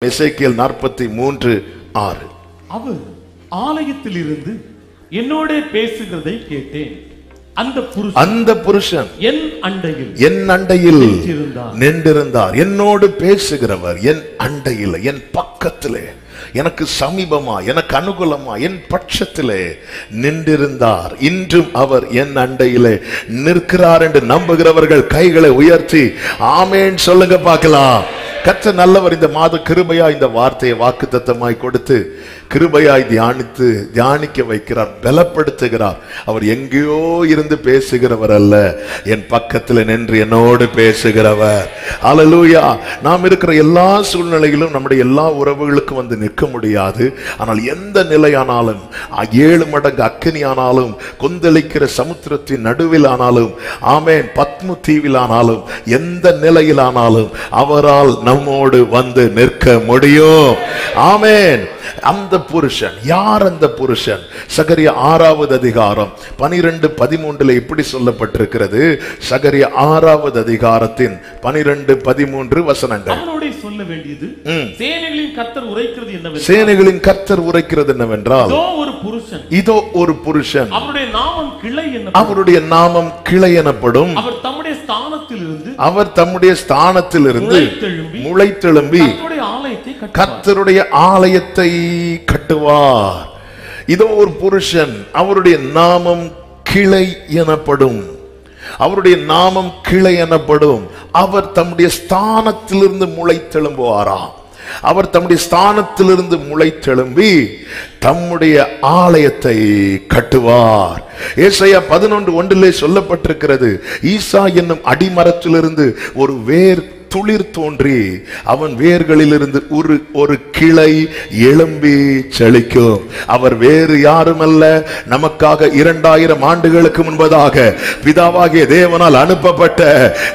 எசேக்கியேல் 43:6. அவர் ஆலயத்தில் இருந்து என்னோட பேசுகிறதை கேட்டேன். அந்த புருஷன் என் அண்டையில் நின்றிருந்தார். என்னோடு பேசுகிறவர் என் அண்டையில், என் பக்கத்திலே, எனக்கு சமீபமா, எனக்கு அனுகூலமா, என் பட்சத்திலே நின்றிருந்தார். இன்றும் அவர் என் அண்டையிலே நிற்கிறார் என்று நம்புகிறவர்கள் கைகளை உயர்த்தி ஆமேன் சொல்லுங்க பார்க்கலாம். கர்த்தர் நல்லவர். இந்த மாத கிருபையா இந்த வார்த்தையை வாக்குத்தத்தமாய் கொடுத்து கிருபையாய் தியானிக்க வைக்கிறார், பலப்படுத்துகிறார். அவர் எங்கேயோ இருந்து பேசுகிறவர் அல்ல, என் பக்கத்தில் நின்று என்னோடு பேசுகிறவர். அல்லேலூயா. நாம் இருக்கிற எல்லா சூழ்நிலையிலும் நம்முடைய எல்லா உறவுகளுக்கும் வந்து நிற்க முடியாது. ஆனால் எந்த நிலையானாலும், 7 மடங்கு அக்கினி ஆனாலும், கொந்தளிக்கிற சமுத்திரத்தின் நடுவில் ஆனாலும், ஆமேன், பத்மு தீவில் ஆனாலும், எந்த நிலையிலானாலும் அவரால் நம்மோடு வந்து நிற்க முடியும். ஆமேன். அந்த புருஷன் யார்? அந்த புருஷன் சகரியா 6வது அதிகாரம் 12-13 இப்படி சொல்லப்பட்டிருக்கிறது. சகரியா 6வது அதிகாரத்தின் 12-13 வசனங்கள். அவனோடு சொல்ல வேண்டியது, சேனைகளின் கர்த்தர் உரைக்கிறது என்னவென்றால், சேனைகளின் கர்த்தர் உரைக்கிறது என்னவென்றால், இதோ ஒரு புருஷன், அவருடைய நாமம் கிளை எனப்படும். அவர் தம்முடைய ஸ்தானத்திலிருந்து முளைத்தெழும்பி கர்த்தருடைய ஆலயத்தை கட்டுவார். இதோ ஒரு புருஷன், அவருடைய நாமம் கிளை எனப்படும். அவருடைய நாமம் கிளை எனப்படும். அவர் தம்முடைய ஸ்தானத்திலிருந்து முளைத்தெழும்புவாராம். அவர் தம்முடைய ஸ்தானத்திலிருந்து முளைத்தெழும்பி தம்முடைய ஆலயத்தை கட்டுவார். ஏசாயா 11:1 சொல்லப்பட்டிருக்கிறது, ஈசா என்னும் அடிமரத்திலிருந்து ஒரு வேர் துளிர் தோன்றி அவன் வேர்களிலிருந்து ஒரு கிளை எழும்பி செழிக்கும். அவர் வேறு யாரும் அல்ல, நமக்காக 2000 ஆண்டுகளுக்கு முன்பதாக பிதாவாகிய தேவனால் அனுப்பப்பட்ட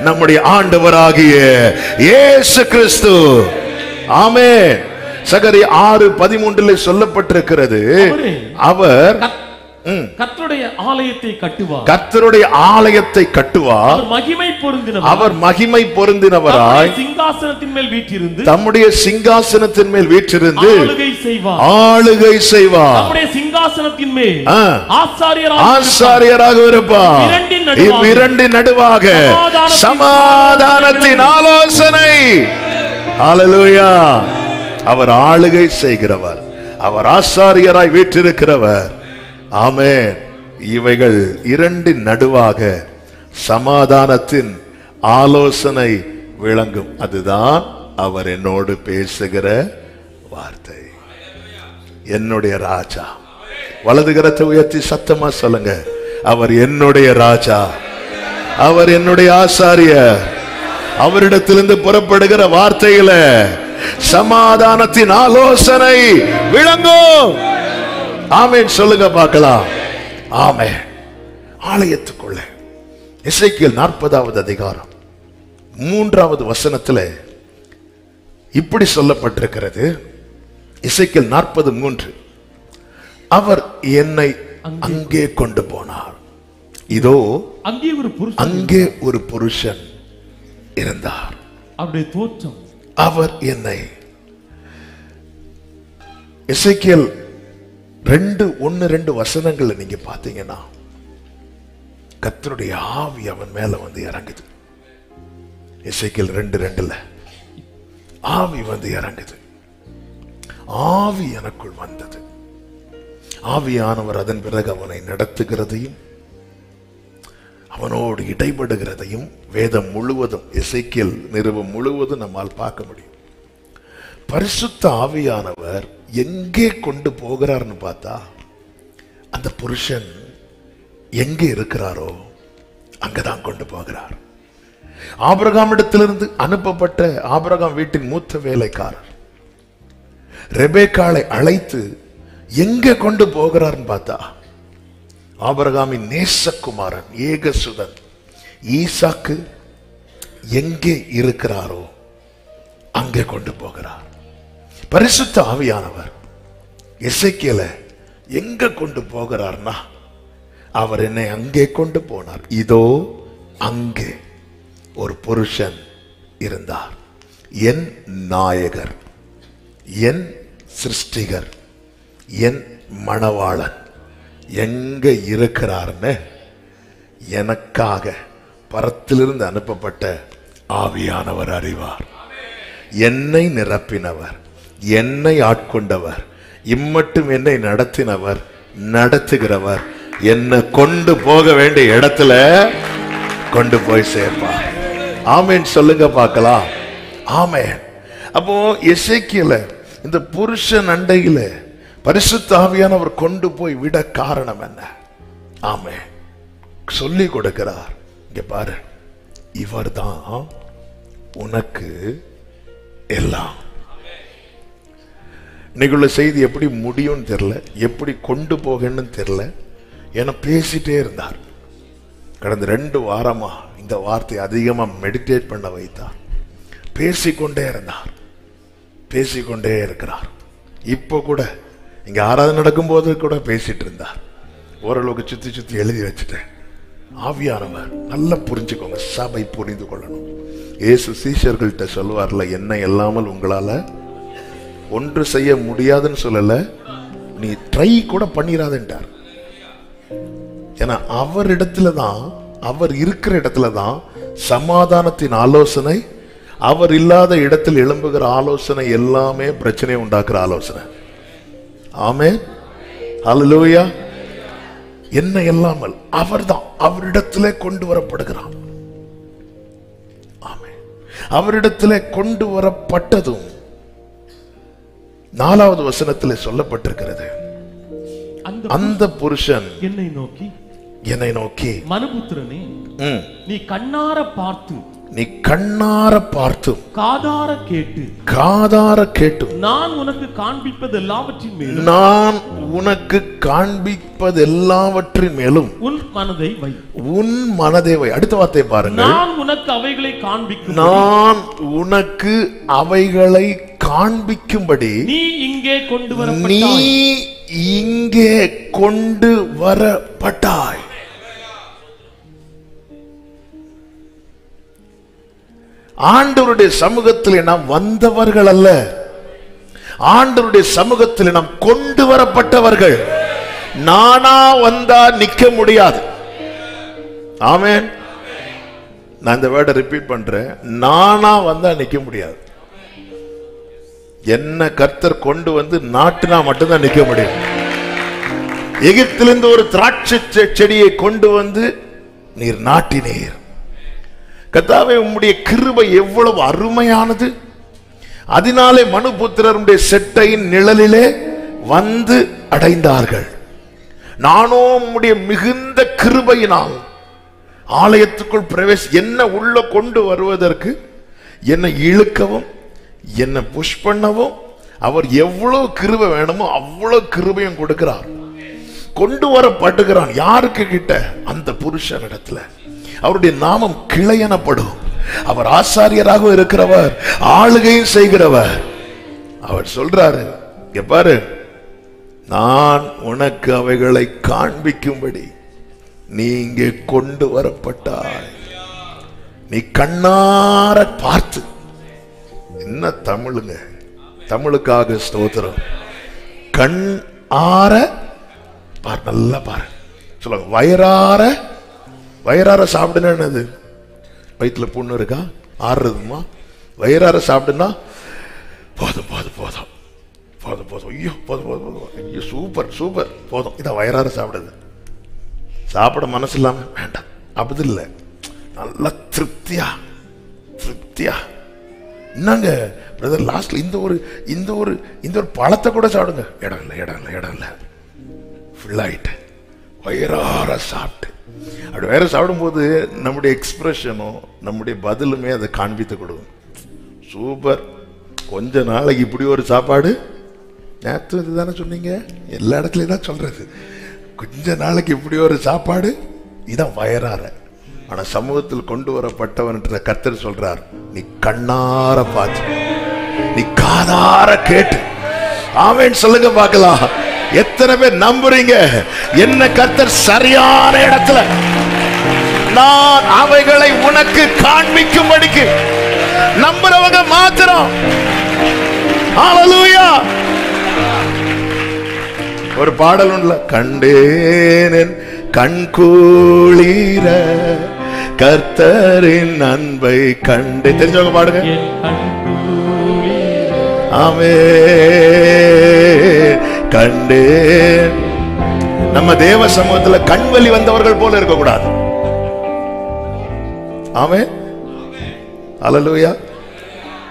நம்முடைய ஆண்டவராகிய இயேசு கிறிஸ்து. ஆமென். சகரியா 6:13 சொல்லப்பட்டிருக்கிறது, அவர் கர்த்தருடைய ஆலயத்தை கட்டுவார். கர்த்தருடைய ஆலயத்தை கட்டுவார். அவர் மகிமை பொருந்தினவராய் சிங்காசனத்தின் மேல் வீற்றிருந்து, தம்முடைய சிங்காசனத்தின் மேல் வீற்றிருந்து ஆளுகை செய்வார். தம்முடைய சிங்காசனத்தின் மேல் ஆசாரியராக இருப்பார். இவ்விரண்டின் நடுவாக சமாதானத்தின் ஆலோசனை. ஹல்லேலூயா. அவர் ஆளுகை செய்கிறவர், அவர் ஆசாரியராய் வீற்றிருக்கிறவர். ஆமென். இவைகள் இரண்டின் நடுவாக சமாதானத்தின் ஆலோசனை விளங்கும். அதுதான் அவர் என்னோடு பேசுகிற வார்த்தை. என்னுடைய ராஜா. வலது கரத்தை உயர்த்தி சத்தமா சொல்லுங்க, அவர் என்னுடைய ராஜா, அவர் என்னுடைய ஆசாரியர். அவரிடத்திலிருந்து புறப்படுகிற வார்த்தையில சமாதானத்தின் ஆலோசனை விளங்கும். ஆமென் சொல்லுங்க பார்க்கலாம். ஆமென். ஆலயத்துக்குள்ள எசேக்கியேல் 40வது அதிகாரம் 3வது வசனத்தில் இப்படி சொல்லப்பட்டிருக்கிறது. எசேக்கியேல் 40:3, அவர் என்னை அங்கே கொண்டு போனார். இதோ அங்கே ஒரு புருஷன் இருந்தார். அவருடைய தோற்றம், அவர் என்னை, எசேக்கியேல் 2:1-2 வசனங்களை நீங்க பாத்தீங்கன்னா கர்த்தருடைய ஆவி அவன் மேல வந்து இறங்குது. எசேக்கியேல் 2:2 ஆவி வந்து இறங்குது. ஆவி எனக்குள் வந்தது. ஆவியானவர் அதன் பிறகு அவனை நடத்துகிறதையும் அவனோடு இடைபடுகிறதையும் வேதம் முழுவதும், எசேக்கியேல் நிருபம் முழுவதும் நம்மால் பார்க்க முடியும். பரிசுத்த ஆவியானவர் எங்கே கொண்டு போகிறார்னு பார்த்தா, அந்த புருஷன் எங்கே இருக்கிறாரோ அங்கதான் கொண்டு போகிறார். ஆபிரகாமிடத்திலிருந்து அனுப்பப்பட்ட ஆபிரகாம் வீட்டின் மூத்த வேலைக்காரர் ரெபேக்காளை அழைத்து எங்கே கொண்டு போகிறார்னு பார்த்தா, ஆபிரகாமின் நேசகுமாரன் ஏகசுதன் ஈசாக்கு எங்கே இருக்கிறாரோ அங்கே கொண்டு போகிறார். பரிசுத்த ஆவியானவர் எசேக்கியேலை எங்க கொண்டு போகிறார்னா, அவர் என்னை அங்கே கொண்டு போனார். இதோ அங்கே ஒரு புருஷன் இருந்தார், என் நாயகர். என் சிருஷ்டிகர், என் மணவாளன் எங்க இருக்கிறார்னு எனக்காக பரத்திலிருந்து அனுப்பப்பட்ட ஆவியானவர் அறிவார். என்னை நிரப்பினவர், என்னை ஆட்கொண்டவர், இம்மட்டும் என்னை நடத்தினவர், நடத்துகிறவர், என்னை கொண்டு போக வேண்டிய இடத்துல கொண்டு போய் சேர்ப்பார். ஆமேன் சொல்லுங்க பார்க்கலாம். ஆமேன். அப்போ எசேக்கியேல இந்த புருஷன் அண்டையில பரிசுத்த ஆவியானவர் கொண்டு போய் விட காரணம் என்ன? ஆமேன் சொல்லி கொடுக்கிறார். இங்க பாரு, இவர்தான் உனக்கு எல்லாம். இன்னைக்குள்ள செய்தி எப்படி முடியும்னு தெரியல, எப்படி கொண்டு போகணும்னு தெரியல. ஏன்னா பேசிட்டே இருந்தார். கடந்த 2 வாரமா இந்த வார்த்தை அதிகமா மெடிடேட் பண்ண வைத்தார். பேசிக்கொண்டே இருந்தார், பேசிக்கொண்டே இருக்கிறார். இப்போ கூட இங்க ஆராதனை நடக்கும் போது கூட பேசிட்டு இருந்தார். ஓரளவுக்கு சுத்தி சுத்தி எழுதி வச்சுட்டேன். ஆவியானவர் நல்லா புரிஞ்சுக்கோங்க, சபை புரிந்து கொள்ளணும். இயேசு சீஷர்கள்ட்ட சொல்லுவார்ல, என்னை இல்லாமல் உங்களால ஒன்று செய்ய முடியாதுன்னு சொல்லல, நீ ட்ரை கூட பண்ணிராதுன்றார். ஏன்னா அவரிடத்துல தான், அவர் இருக்கிற இடத்துல தான் சமாதானத்தின் ஆலோசனை, அவர் இல்லாத இடத்தில் எழும்புகிற ஆலோசனை எல்லாமே பிரச்சனை உண்டாக்குற ஆலோசனை. ஆமென், ஹல்லேலூயா. என்ன இல்லாமல் அவர்தான் அவரிடத்திலே கொண்டு வரப்படுகிறான். ஆமென். அவரிடத்திலே கொண்டு வரப்பட்டதும் 4வது வசனத்திலே சொல்லப்பட்டிருக்கிறது, அந்த புருஷன் என்னை நோக்கி மனுபுத்திரனே, நீ கண்ணார பார்த்து, காதார கேட்டு நான் உனக்கு காண்பிப்பதெல்லாவற்றின் மேலும் உன் மனதை வை. அடுத்த வார்த்தை பாருங்க, நான் உனக்கு அவைகளை காண்பிக்கும்படி நீ இங்கே கொண்டு வரப்பட்டாய். ஆண்டவருடைய சமூகத்தில் நாம் வந்தவர்கள் அல்ல, ஆண்டவருடைய சமூகத்தில் நாம் கொண்டு வரப்பட்டவர்கள். நானா வந்தா நிக்க முடியாது. ஆமென். நான் இந்த வேர்டை ரிப்பீட் பண்றேன், நானா வந்தா நிக்க முடியாது. என்ன கர்த்தர் கொண்டு வந்து நாட்டுனா மட்டும்தான் நிக்க முடியும். எகிப்திலிருந்து ஒரு திராட்சை செடியை கொண்டு வந்து நீர் நாட்டினீர். கர்த்தாவே, உம்முடைய கிருபை எவ்வளவு அருமையானது. அதனாலே மனுபுத்திரருடைய செட்டையின் நிழலிலே வந்து அடைந்தார்கள். நானோ உம்முடைய மிகுந்த கிருபையினால் ஆலயத்துக்குள் என்ன உள்ள கொண்டு வருவதற்கு, என்னை இழுக்கவும் என்னை புஷ் பண்ணவும் அவர் எவ்வளவு கிருபை வேணுமோ அவ்வளவு கிருபையும் கொடுக்கிறார். கொண்டு வரப்பட்டுகிறான். யாருக்கு கிட்ட? அந்த புருஷன் இடத்துல. அவருடைய நாமம் கிளையனப்படும். அவர் ஆசாரியராக இருக்கிறவர், ஆளுகையும் செய்கிறவர். அவர் சொல்றாரு, பாரு, நான் உனக்கு அவைகளை காண்பிக்கும்படி நீ இங்கே கொண்டு வரப்பட்டாய். நீ கண்ணார பார்த்து. என்ன தமிழுங்க, தமிழுக்காக ஸ்தோத்திரம். கண் ஆற பாரு, நல்லா பாரு. சொல்லுங்க, வயிறார. வயிறார சாப்பிடுன்னு, வயிற்றுல புண்ணு இருக்கா, ஆறுறதுமா? வயிறார சாப்பிடுனா போதும் போதும் போதும் போதும் போதும், ஐயோ போதும் போதும் போதும், ஐயோ சூப்பர் சூப்பர் போதும், இதான் வயிறார சாப்பிடுது. சாப்பிட மனசு இல்லாம வேண்டாம், அப்படி இல்லை. நல்லா திருப்தியா திருப்தியா. என்னங்க பிரதர், லாஸ்ட்ல இந்த ஒரு பழத்தை கூட சாப்பிடுங்க. இடம் இல்லை இடம் இல்லை இடம் இல்லை, ஃபுல் ஆயிட்டு வயிறார சாப்பிட்டு. அப்படி வேற சாப்பிடும்போது நம்முடைய எக்ஸ்பிரஷனும் நம்முடைய பதிலுமே அதை காண்பித்து கொடுக்கும். சூப்பர், கொஞ்ச நாளைக்கு இப்படி ஒரு சாப்பாடு. நேற்று இதுதானே சொன்னீங்க, எல்லா இடத்துலையும் தான் சொல்றது. கொஞ்ச நாளைக்கு இப்படி ஒரு சாப்பாடு, இதான் வயிறார. ஆனா சமூகத்தில் கொண்டு வரப்பட்டவன் கர்த்தர் சொல்றார், நீ கண்ணார பார்த்து, நீ காதார கேட்டு. ஆமென் சொல்லுங்க பார்க்கலாம். எத்தனை பேர் நம்புறீங்க என்ன கர்த்தர் சரியான இடத்துல நான் அவைகளை உனக்கு காண்பிக்கும்படிக்கு? நம்புறவங்க மாத்திரம். ஹalleluya. ஒரு பாடல் உண்டுல, கண்டேன் கண்குளிர கர்த்தரின் அன்பை கண்டே. தெரிஞ்சவங்க பாடுங்க. ஆமென். கண்டேன். நம்ம தேவ சமூகத்துல கண்வலி வந்தவர்கள் போல இருக்க கூடாது. ஆமென். ஹalleluya.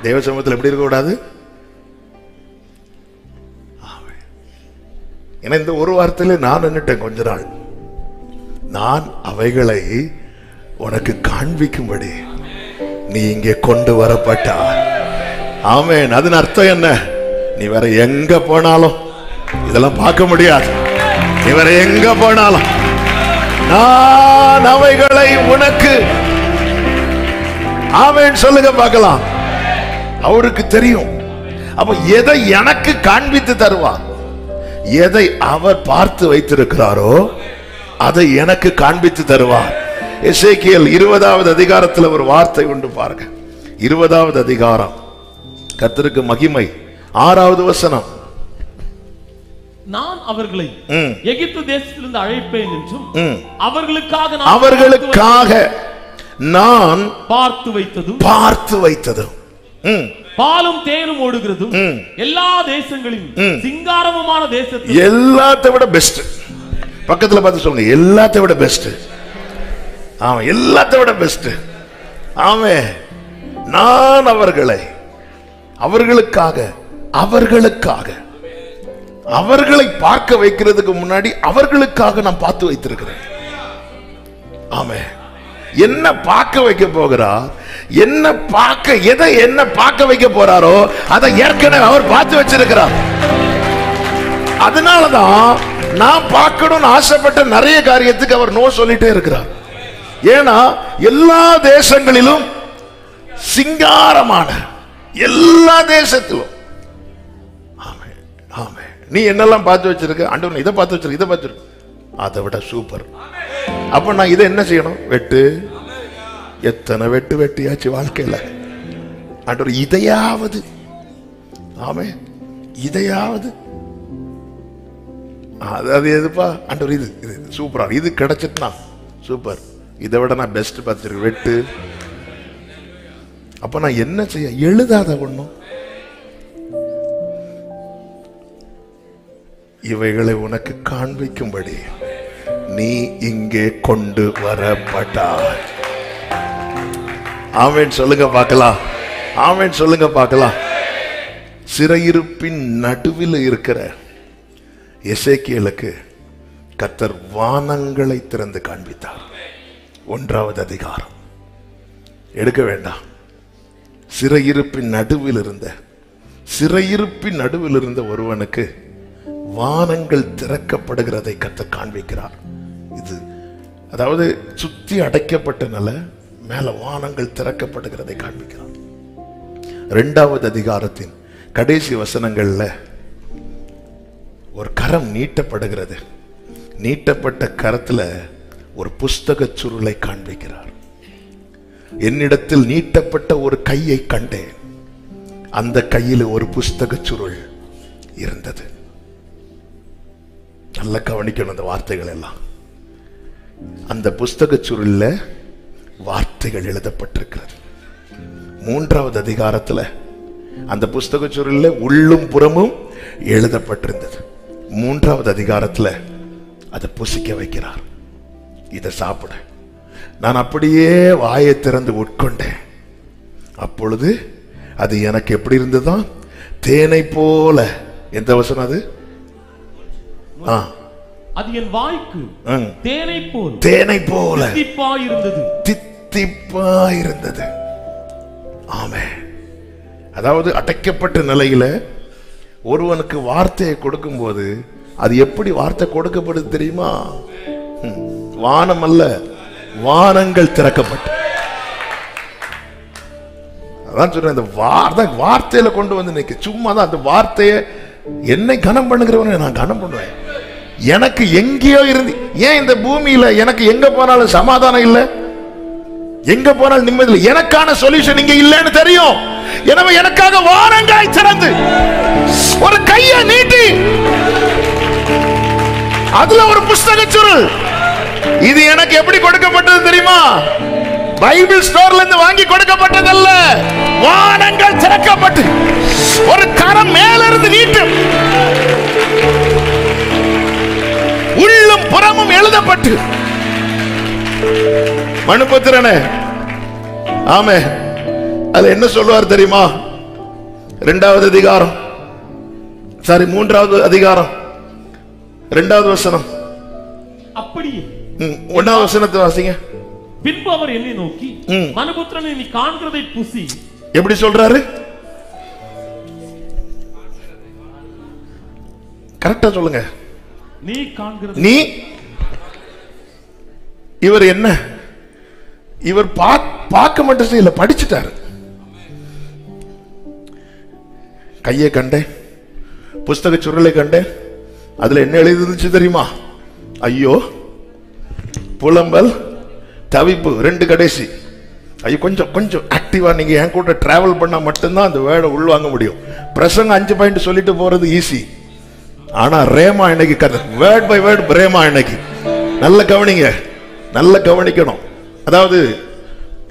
தேவ சமூகத்துல எப்படி இருக்க கூடாது? ஆமென். ஏன்னா இந்த ஒரு வார்த்தையில நான் நின்னுட்டேன் கொஞ்ச நாள். நான் அவைகளை உனக்கு காண்பிக்கும்படி நீ இங்கே கொண்டு வரப்பட்டாய். ஆமென். அதன் அர்த்தம் என்ன? நீ வேற எங்க போனாலும் இதெல்லாம் பார்க்க முடியாது. நீ வேற எங்க போனாலும் நான் அவைகளை உனக்கு. ஆமென் சொல்லுங்க பார்க்கலாம். அவருக்கு தெரியும். அப்ப எதை எனக்கு காண்பித்து தருவார், எதை அவர் பார்த்து வைத்திருக்கிறாரோ அதை எனக்கு காண்பித்து தருவார். எசேக்கியேல் 20வது அதிகாரத்தில் ஒரு வார்த்தை உண்டு பாருங்க. 20வது அதிகாரம், கர்த்தருக்கு மகிமை, 6வது வசனம். நான் அவர்களை எகிப்து தேசத்திலிருந்து அழைப்பேன் என்றும் அவர்களுக்காக நான் பார்த்து வைத்ததும் பாலும் தேனும் ஓடுகிறதும் எல்லா தேசங்களிலும் சிங்காரமுமான தேசத்தில் எல்லாத்தை விட பெஸ்ட். பக்கத்துல பார்த்து சொல்லுங்க, எல்லாத்தை விட பெஸ்ட். ஆமா, எல்லாத்தை விட பெஸ்ட். ஆமே. நான் அவர்களுக்காக அவர்களை பார்க்க வைக்கிறதுக்கு முன்னாடி அவர்களுக்காக நான் பார்த்து வைத்திருக்கிறேன். ஆமே. என்ன பார்க்க வைக்க போகிறார், என்ன பார்க்க வைக்க போறாரோ அதை ஏற்கனவே அவர் பார்த்து வச்சிருக்கிறார். அதனாலதான் நான் பார்க்கணும்னு ஆசைப்பட்ட நிறைய காரியத்துக்கு அவர் நோ சொல்லிட்டே இருக்கிறார். ஏன்னா எல்லா தேசங்களிலும் சிங்காரமான, எல்லா தேசத்திலும். ஆமே. ஆமே. நீ என்னெல்லாம் பார்த்து வச்சிருக்க? ஆண்டவன் இதை பார்த்து வச்சிருக்க, இதை பார்த்துருக்க, அதை விட சூப்பர். அப்ப நான் இதை என்ன செய்யணும்? வெட்டு. எத்தனை வெட்டியாச்சு வாழ்க்கையில. ஆண்டவர் இதையாவது, ஆமே, இதையாவது. அது எதுப்பா ஆண்டவர்? இது சூப்பரா, இது கிடைச்சிட்டுனா சூப்பர், இதை விட நான் பெஸ்ட் பார்த்துருக்கேன், வெட்டு. அப்ப நான் என்ன செய்ய? எழுதாத ஒண்ணும். இவைகளை உனக்கு காண்பிக்கும்படி நீ இங்கே கொண்டு வரப்பட்டாய். ஆமென் சொல்லுங்க பார்க்கலாம். ஆமென் சொல்லுங்க பார்க்கலாம். சிறையிருப்பின் நடுவில் இருக்கிற எசேக்கியேலுக்கு கர்த்தர் வானங்களை திறந்து காண்பித்தார். 1வது அதிகாரம் எடுக்க வேண்டாம். சிறையிருப்பின் நடுவில் இருந்த ஒருவனுக்கு வானங்கள் திறக்கப்படுகிறதை கர்த்தர் காண்பிக்கிறார். இது அதாவது சுத்தி அடைக்கப்பட்ட நில, மேல வானங்கள் திறக்கப்படுகிறதை காண்பிக்கிறார். 2வது அதிகாரத்தின் கடைசி வசனங்கள்ல ஒரு கரம் நீட்டப்படுகிறது. நீட்டப்பட்ட கரத்துல ஒரு புஸ்தக சுருளை காண்பிக்கிறார். என்னிடத்தில் நீட்டப்பட்ட ஒரு கையை கண்டேன், அந்த கையில் ஒரு புஸ்தக சுருள் இருந்தது. நல்ல கவனிக்கணும் அந்த வார்த்தைகள் எல்லாம். அந்த புஸ்தக சுருள்ல வார்த்தைகள் எழுதப்பட்டிருக்கிறது. 3வது அதிகாரத்துல அந்த புஸ்தக சுருள்ல உள்ளும் புறமும் எழுதப்பட்டிருந்தது. 3வது அதிகாரத்துல அதை புசிக்க வைக்கிறார். இதை சாப்பிட நான் அப்படியே வாயை திறந்து உட்கொண்டேன். அப்பொழுது அது எனக்கு எப்படி இருந்ததா? தேனை போல. எந்த வசனம் அது? அது என் வாய்க்கு தேனை போல தித்திப்பாயிருந்தது. ஆமென். அதாவது அடைக்கப்பட்ட நிலையில ஒருவனுக்கு வார்த்தையை கொடுக்கும் போது அது எப்படி வார்த்தை கொடுக்கப்படுது தெரியுமா? வானம் அல்ல, வானங்கள் திறக்கப்பட்டு. அதான் சொல்றேன், இந்த வார்த்தையில கொண்டு வந்து நிக்க. சும்மா தான் அந்த வார்த்தையை என்னை கனம் பண்ணுகிறவனை நான் கனம் பண்ணுவேன். எனக்கு எங்கேயோ இருந்து, ஏன் இந்த பூமியில எனக்கு எங்க போனாலும் சமாதானம் இல்லை, எங்க போனாலும் நிம்மதி இல்லை, எனக்கான சொல்யூஷன் இங்க இல்லைன்னு தெரியும். எனவே எனக்காக வானங்காய் திறந்து ஒரு கையை நீட்டி அதுல ஒரு புஸ்தக சுருள். இது எனக்கு எப்படி கொடுக்கப்பட்டது தெரியுமா? பைபிள் ஸ்டோர்ல இருந்து வாங்கி கொடுக்கப்பட்டதல்ல. வானங்கள் திறக்கப்பட்டு ஒரு கரம் மேலிருந்து நீட்டும், உள்ளும் புறமும் எழுதப்பட்டு. மனுபுத்திரனே, ஆமே, அதுல என்ன சொல்லுவார் தெரியுமா? 2வது அதிகாரம், 3வது அதிகாரம் 2வது வசனம். அப்படியே 1வது வசனத்தை வாசிங்க. பின்பு அவர் என்னை நோக்கி, மனுபுத்திரனே, நீ காண்கிறதை புசி. எப்படி சொல்றாரு? கரெக்டா சொல்லுங்க. நீ காண்கிறது. நீ இவர் என்ன? இவர் பார்க்க மட்டும் செய்யல, படிச்சுட்டாரு. கையை கண்டேன், புஸ்தக சுருளை கண்டேன். அதுல என்ன எழுதிருந்துச்சு தெரியுமா? ஐயோ, புலம்பல், தவிப்பு, 2 கடைசி. ஐயோ, கொஞ்சம் கொஞ்சம் ஆக்டிவா நீங்க என் கூட டிராவல் பண்ணா மட்டும்தான் அந்த வேர்டை உள்வாங்க முடியும். பிரசங்க 5 பாயிண்ட் சொல்லிட்டு போறது ஈஸி. ஆனா ரேமா இன்னைக்கு வேர்ட் பை வேர்ட் ரேமா இன்னைக்கு. நல்ல கவனிங்க, நல்ல கவனிக்கணும். அதாவது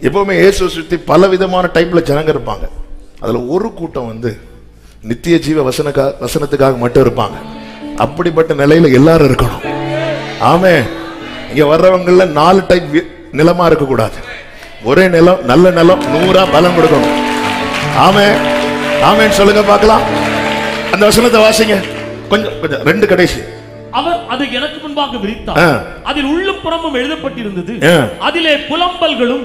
எப்பவுமே இயேசுவை சுத்தி பல விதமான டைப்ல ஜனங்க இருப்பாங்க. அதுல ஒரு கூட்டம் நித்திய ஜீவ வசனத்துக்காக மட்டும் இருப்பாங்க. அப்படிப்பட்ட நிலையில எல்லாரும் இருக்கணும். ஆமே, இங்க வர்றவங்கள 4 டைப் நிலமா இருக்க கூடாது. ஒரே நிலம், நல்ல நிலம், 100 பலம் கொடுக்கணும். ஆமே, ஆமேன்னு சொல்லுங்க பார்க்கலாம். அந்த வசனத்தை வாசிங்க கொஞ்சம் கொஞ்சம். 2 கடைசி. அவர் அதை எனக்கு முன்பாக விரித்தார். அதில் உள்ளும் புறமும் எழுதப்பட்டிருந்தது. அதிலே புலம்பல்களும்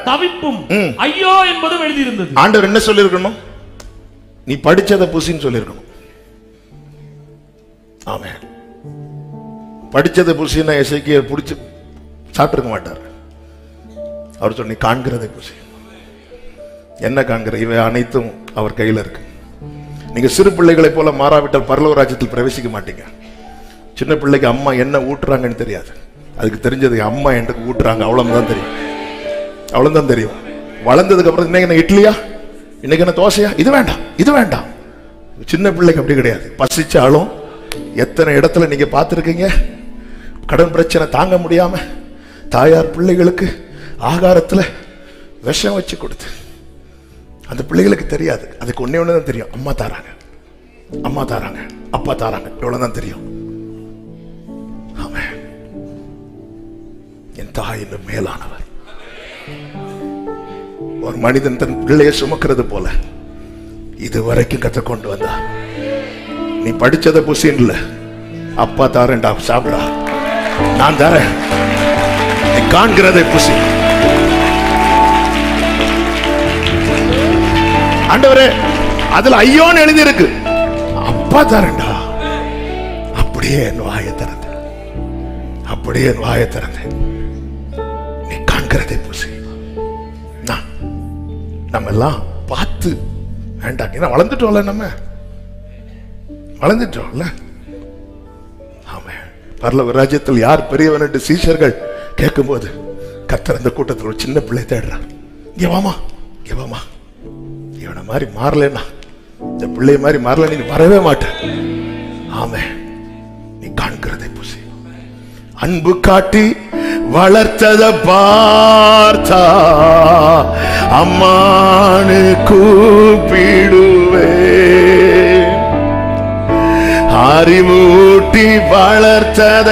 தவிப்பும் ஐயோ என்பதும் எழுதியிருந்தது. ஆண்டவர் என்ன சொல்லியிருக்கணும்? நீ படிச்சதை புசின்னு சொல்லியிருக்கணும். ஆமே, படிச்சதை புசின்னா எசேக்கியேல் புடிச்சு சாப்பிட்டுருக்க மாட்டார். அவர் சொன்ன, நீ காண்கிறதை புசி. என்ன காண்கிற? இவை அனைத்தும் அவர் கையில் இருக்கு. நீங்க சிறு பிள்ளைகளை போல மாறாவிட்டால் பரலோக ராஜ்யத்தில் பிரவேசிக்க மாட்டீங்க. சின்ன பிள்ளைக்கு அம்மா என்ன ஊட்டுறாங்கன்னு தெரியாது. அதுக்கு தெரிஞ்சது அம்மா எனக்கு ஊட்டுறாங்க, அவ்வளவுதான் தெரியும். அவ்வளவுதான் தெரியும். வளர்ந்ததுக்கு அப்புறம் இன்னைக்கு என்ன இட்லியா, இன்னைக்கு என்ன தோசையா, இது வேண்டாம், இது வேண்டாம். சின்ன பிள்ளைக்கு அப்படி கிடையாது. பசிச்சாலும் எத்தனை இடத்துல நீங்க பார்த்துருக்கீங்க, கடன் பிரச்சனை தாங்க முடியாம தாயார் பிள்ளைகளுக்கு ஆகாரத்துல விஷம் வச்சு கொடுத்து, அந்த பிள்ளைகளுக்கு தெரியாது. அதுக்கு ஒன்னே ஒண்ணுதான் தெரியும், அம்மா தாராங்க, அம்மா தாராங்க, அப்பா தாராங்க, இவ்வளவுதான் தெரியும். ஆமென். என் தாய் இன்னும் மேலானவர். ஒரு மனிதன் தன் பிள்ளையை சுமக்கிறது போல இதுவரைக்கும் கத்த கொண்டு வந்தா. நீ படிச்சத புசின் இல்ல, அப்பா தாரேன்டா, சாப்பிடா, நான் தரேன், நீ காண்கிறதை புசி. ஆண்டவரே, அதுல ஐயோன்னு எழுதி இருக்கு, அப்பா தரேன்டா. அப்படியே என் வாயை திறந்த, அப்படியே என் வாயை திறந்த, நீ காண்கிறதை புசி. நம்ம எல்லாம் பார்த்து வேண்டாம், ஏன்னா வளர்ந்துட்டோம்ல, நம்ம வளர்ந்துட்டோம்ல. ஆமா, பரலோக ராஜ்யத்தில் யார் பெரியவன் என்று சீஷர்கள் கேட்கும் போது கர்த்தர் அந்த கூட்டத்தில் ஒரு சின்ன பிள்ளை தேடுறார். இங்க வாமா, இங்க வாமா, இவனை மாதிரி மாறலன்னா, இந்த பிள்ளை மாதிரி மாறல, நீ வரவே மாட்டேன். ஆமே, நீ காண்கிறதை புசி. அன்பு காட்டி வளர்த்தத பார்த்தா அம்மானு கூப்பிடுவே, அறிவூட்டி வளர்த்தத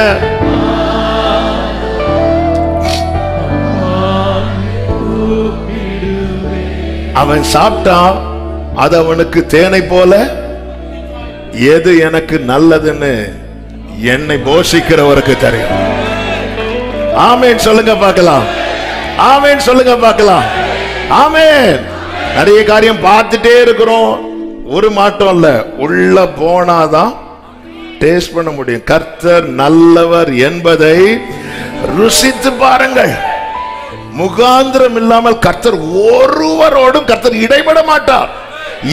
அவன் சாப்பிட்டான். அது அவனுக்கு தேனை போல. எது எனக்கு நல்லதுன்னு என்னை போஷிக்கிறவருக்கு தெரியும். ஆமென் சொல்லுங்க பார்க்கலாம். ஆமென் சொல்லுங்க பார்க்கலாம். ஆமென். நிறைய காரியம் பார்த்துட்டே இருக்கிறோம், ஒரு மாற்றம் இல்ல. உள்ள போனாதான் டேஸ்ட் பண்ண முடியும். கர்த்தர் நல்லவர் என்பதை ருசித்து பாருங்கள். முகாந்திரம் இல்லாமல் கர்த்தர் ஒருவரோடும் கர்த்தர் இடைபட மாட்டார்.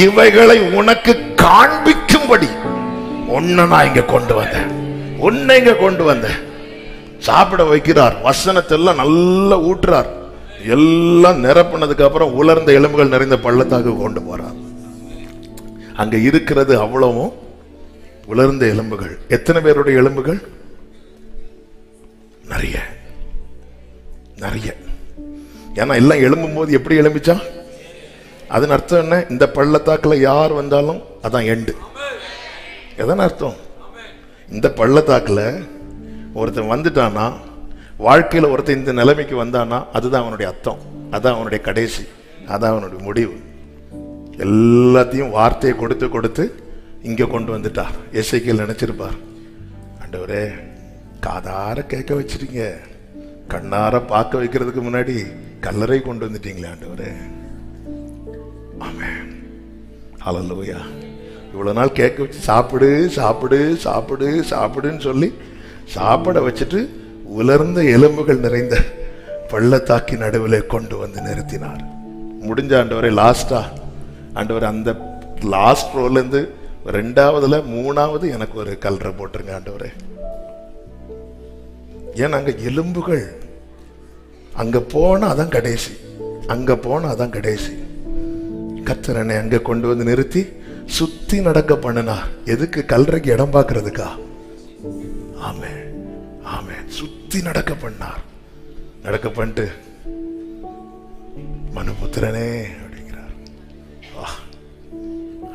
இவைகளை உனக்கு காண்பிக்கும்படி உன்னை நான் இங்க கொண்டு வந்தேன், உன்னை இங்க கொண்டு வந்தேன். சாப்பிட வைக்கிறார், வசனத்தெல்லாம் நல்லா ஊட்டுறார். எல்லாம் நிரப்பினதுக்கு அப்புறம் உலர்ந்த எலும்புகள் நிறைந்த பள்ளத்தாக்கு கொண்டு போறார். அங்க இருக்கிறது அவ்வளவும் உலர்ந்த எலும்புகள். எத்தனை பேருடைய எலும்புகள்? நிறைய நிறைய. ஏன்னா எல்லாம் எழும்பும் போது எப்படி எழும்பிச்சா? அதன் அர்த்தம் என்ன? இந்த பள்ளத்தாக்குல யார் வந்தாலும் அதான் எண்டு. எதன் அர்த்தம்? இந்த பள்ளத்தாக்குல ஒருத்தன் வந்துட்டானா, வாழ்க்கையில ஒருத்தன் இந்த நிலைமைக்கு வந்தானா, அதுதான் அவனுடைய அர்த்தம், அதான் அவனுடைய கடைசி, அதான் அவனுடைய முடிவு. எல்லாத்தையும் வார்த்தையை கொடுத்து கொடுத்து இங்க கொண்டு வந்துட்டார். எசேக்கியேல் நினைச்சிருப்பார், ஆண்டவரே காதார கேட்க வச்சிருங்க, கண்ணார பார்க்க வைக்கிறதுக்கு முன்னாடி கல்லறை கொண்டு வந்துட்டீங்களே ஆண்டவரே. ஆமென், ஹல்லேலூயா. இவ்வளவு நாள் கேட்க வச்சு சாப்பிடு சாப்பிடு சாப்பிடு சாப்பிடுன்னு சொல்லி சாப்பிட வச்சுட்டு உலர்ந்த எலும்புகள் நிறைந்த பள்ளத்தாக்கி நடுவில் கொண்டு வந்து நிறுத்தினார். முடிஞ்ச ஆண்டவரே லாஸ்டா, ஆண்டவர் அந்த லாஸ்ட் ரோல இருந்து ரெண்டாவதுல மூணாவது எனக்கு ஒரு கல்லறை போட்டுருங்க ஆண்டவரே. ஏன்னா அங்க எலும்புகள், அங்க போனா அதான் கடைசி, அங்க போனா அதான் கடைசி. கர்த்தர் என்னை அங்க கொண்டு வந்து நிறுத்தி சுத்தி நடக்க பண்ணுனா. எதுக்கு? கல்லறைக்கு இடம் பார்க்கறதுக்கா? ஆமென் ஆமென். சுத்தி நடக்க பண்ணார். நடக்க பண்ணிட்டு மனுபுத்திரனே அப்படிங்கிறார்.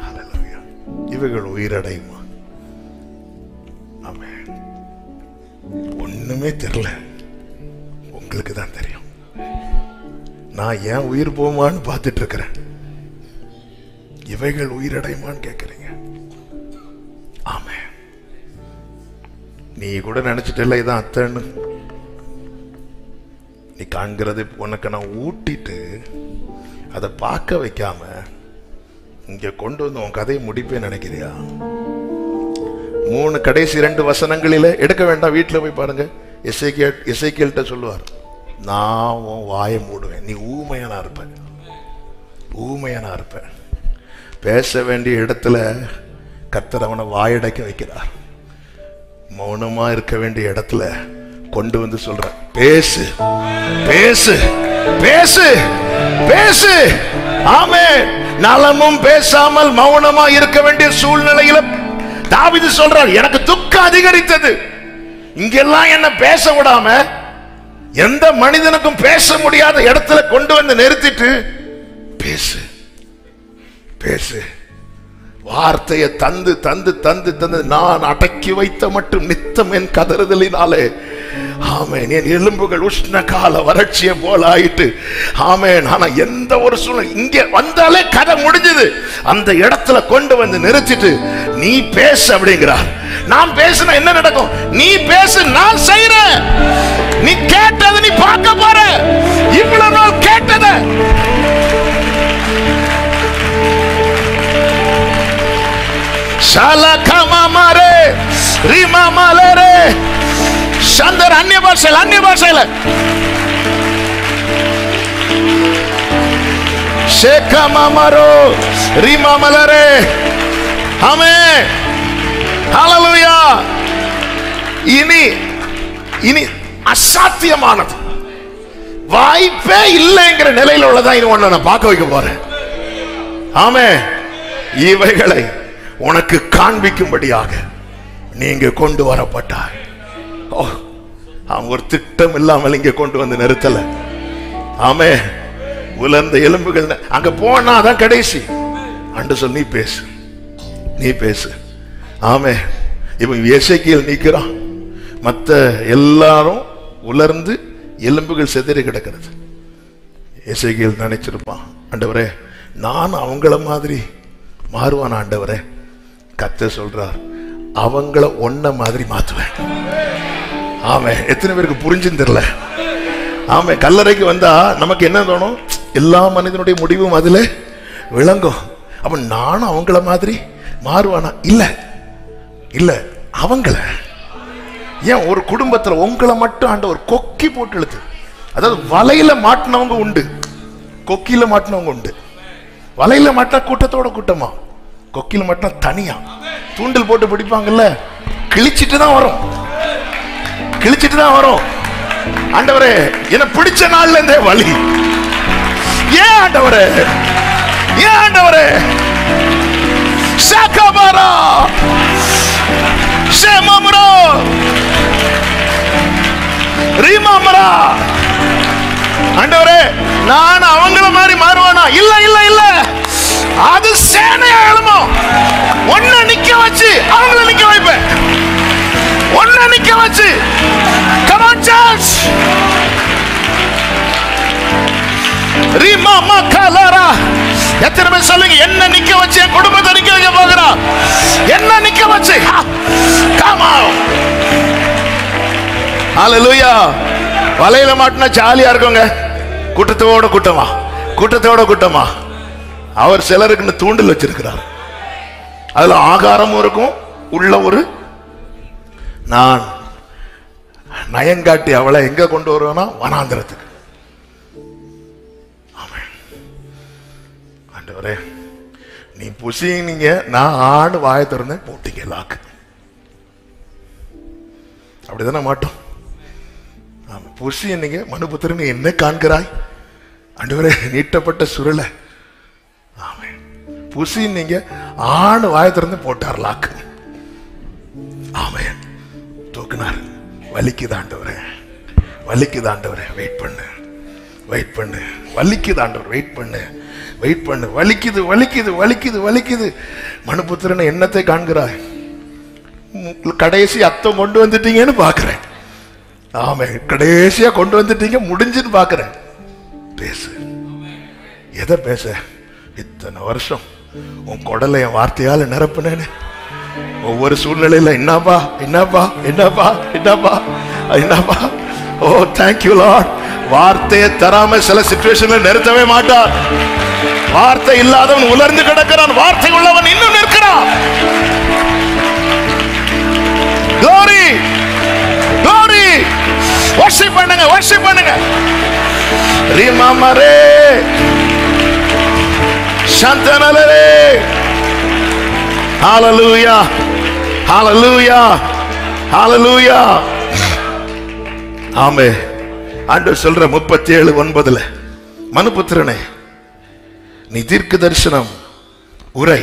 ஹல்லேலூயா. இவைகள் உயிரடையுமா? ஆமென். ஒண்ணுமே தெரியல, உங்களுக்கு தான் தெரியும். நான் ஏன் உயிர் போமான்னு பார்த்துட்டு இருக்கிறேன். இவைகள் உயிரடையுமான்னு கேட்கிறீங்க. ஆமென். நீ கூட நினைச்சிட்டல இதான் அத்தன்னு. நீ காண்கிறது உனக்கு நான் ஊட்டிட்டு அதை பார்க்க வைக்காம இங்க கொண்டு வந்து உன் கதையை முடிப்பேன் நினைக்கிறியா? 3 கடைசி 2 வசனங்களில எடுக்க வேண்டாம், வீட்டில் போய் பாருங்க. எசேக்கியேல்ட்ட சொல்லுவார், நான் உன் வாயை மூடுவேன், நீ ஊமையானா இருப்ப, ஊமையானா இருப்ப. பேச வேண்டிய இடத்துல கர்த்தர் அவனை வாயடைக்க வைக்கிறார். மௌனமா இருக்க வேண்டிய இடத்துல கொண்டு வந்து சொல்ற, பேசு பேசு பேசு பேசு. ஆமென். நலமும் பேசாமல் மௌனமா இருக்க வேண்டிய சூழ்நிலையில தாவீது சொல்றார், எனக்கு துக்கம் அதிகரித்தது. இங்கெல்லாம் என்ன பேச விடாம எந்த மனிதனுக்கும் பேச முடியாத இடத்துல கொண்டு வந்து நிறுத்திட்டு பேசு பேசு. வார்த்தையை தந்து தந்து தந்து தந்து நான் அடக்கி வைத்த மட்டும் நித்தம் என் கதறுதலினாலே ஆமென் என் எலும்புகள் உஷ்ண கால வறட்சியை போல ஆயிட்டு. ஆமென். ஆனா எந்த ஒரு சூழ்நிலை இங்க வந்தாலே கதை முடிஞ்சது. அந்த இடத்துல கொண்டு வந்து நிறுத்திட்டு நீ பேசு அப்படிங்கிறார். நான் பேசினா என்ன நடக்கும்? நீ பேசு, நான் செய்றேன். நீ கேட்டது நீ பார்க்க போற. இவ்வளவு நாள் கேட்டத ஷாலகமமரே ரிமமலரே சந்தர் அந்நிய பாஷையில ஷேகமமரோ ரிமமலரே. ஆமென், ஹல்லேலூயா. இனி இனி அசாத்தியமானது, வாய்ப்பே இல்லைங்கிற நிலையில உள்ளதான் இது ஒண்ணு நான் பார்க்க வைக்க போறேன். ஆமென். இவைகளை உனக்கு காண்பிக்கும்படியாக நீங்க கொண்டு வரப்பட்டார். அவன் ஒரு திட்டம் இல்லாமல் இங்க கொண்டு வந்து நிறுத்தல. ஆமென். உலர்ந்த எலும்புகள் அங்க போனா அதான் கடைசி. அன்று சொல், நீ பேசு நீ பேசு. ஆமென். இவன் எசேக்கியேல் நிக்கிறான், மற்ற எல்லாரும் உலர்ந்து எலும்புகள் செதறி கிடக்கிறது. எசேக்கியேல் நினைச்சிருப்பான், ஆண்டவரே நான் அவங்கள மாதிரி மாறுவான். ஆண்டவரே, கர்த்தர் சொல்றார், அவங்கள ஒன்ன மாதிரி மாத்துவேன். ஆமே. எத்தனை பேருக்கு புரிஞ்சுன்னு தெரியல. ஆமே. கல்லறைக்கு வந்தா நமக்கு என்ன தோணும்? எல்லா மனிதனுடைய முடிவும் அதுல விளங்கும். அப்ப நானும் அவங்கள மாதிரி மாறுவானா? இல்ல இல்ல, அவங்கள ஏன் ஒரு குடும்பத்துல உங்களை மட்டும் ஆண்டவர் கொக்கி போட்டு இழுத்து, அதாவது வலையில மாட்டினவங்க உண்டு, கொக்கியில மாட்டினவங்க உண்டு. வலையில மாட்டினா கூட்டத்தோட கூட்டமா, கொக்கில மாட்டினா தனியா. தூண்டில் போட்டு பிடிப்பாங்கல்ல, கிழிச்சிட்டு தான் வரும், கிழிச்சிட்டு தான் வரும். ஆண்டவரே எனக்கு பிடிச்ச நாள்ல இருந்தே வலி. ஏன் ஆண்டவரே, ஏன் ஆண்டவரே? சகபரா ஷேமமரா ரீமாமரா. ஆண்டவரே நான் அவங்கள மாதிரி மாறுவானா? இல்ல இல்ல இல்ல, அது சேனையா எழுமோ. ஒன்ன நிக்க வச்சு அவங்கள நிக்க வைப்பேன். ஒன்ன நிக்க வச்சு. Come on church. ரீமா மக்களரா. எத்தனை பேர் சொல்லுங்க, என்ன நிக்க வச்சு என் குடும்பத்தை நிக்க வைக்க போகிறா? என்ன நிக்க வச்சு? Come on. ஹalleluya. வலையில மாட்டினா ஜாலியா இருக்குங்க. கூட்டத்தோட கூட்டமா, கூட்டத்தோட கூட்டமா. அவர் சிலருக்கு தூண்டில் வச்சிருக்கிறார். அதுல ஆகாரமும் இருக்கும், உள்ள ஒரு நான் நயங்காட்டி அவளை எங்க கொண்டு வருவேன்னா வனாந்திரத்துக்கு. ஆண்டவரே நீ புசிங்க, நான் ஆண்டு வாயை திறந்தேன் போட்டீங்க லாக்கு. அப்படிதானே மாட்டோம். புசி நீங்க மனுபுத்திரன் என்ன காண்கிறாய்? ஆண்டவரே நீட்டப்பட்ட சுருளை புசி நீங்க ஆண்டு வாயை திறந்து போட்டார் லாக்கு. ஆமென். தூக்குனார். வலிக்குது ஆண்டவரே, வலிக்குது ஆண்டவரே, வெயிட் பண்ணு, வெயிட் பண்ணு. வலிக்குது ஆண்டவர், வெயிட் பண்ணு, வெயிட் பண்ணு. வலிக்குது வலிக்குது வலிக்குது வலிக்குது. மனுபுத்திரன் என்னத்தை காண்கிறாய்? கடைசி அத்தம் கொண்டு வந்துட்டீங்கன்னு பாக்குறேன். ஆமே, கடைசியா கொண்டு வந்துட்டீங்க, முடிஞ்சுன்னு பாக்குறேன். பேசு. எதை பேச? இத்தனை வருஷம் உன் குடலை என் வார்த்தையால நிரப்புனேன்னு. ஒவ்வொரு சூழ்நிலையில என்னப்பா என்னப்பா என்னப்பா என்னப்பா என்னப்பா. ஓ தேங்க்யூ லார்ட். வார்த்தையை தராம சில சிச்சுவேஷன்ல நிறுத்தவே மாட்டார். வார்த்தை இல்லாதவன் உலர்ந்து கிடக்கிறான், வார்த்தை உள்ளவன் இன்னும் நிற்கிறான். Glory, glory. worship பண்ணுங்க, worship பண்ணுங்க. ரீமாமரே சந்தனலே. ஹalleluya, ஹalleluya, ஹalleluya. ஆமென். ஆண்டவர் சொல்ற 37:9, மனுபுத்திரனே நீ தீர்க்க தரிசனம் உரை.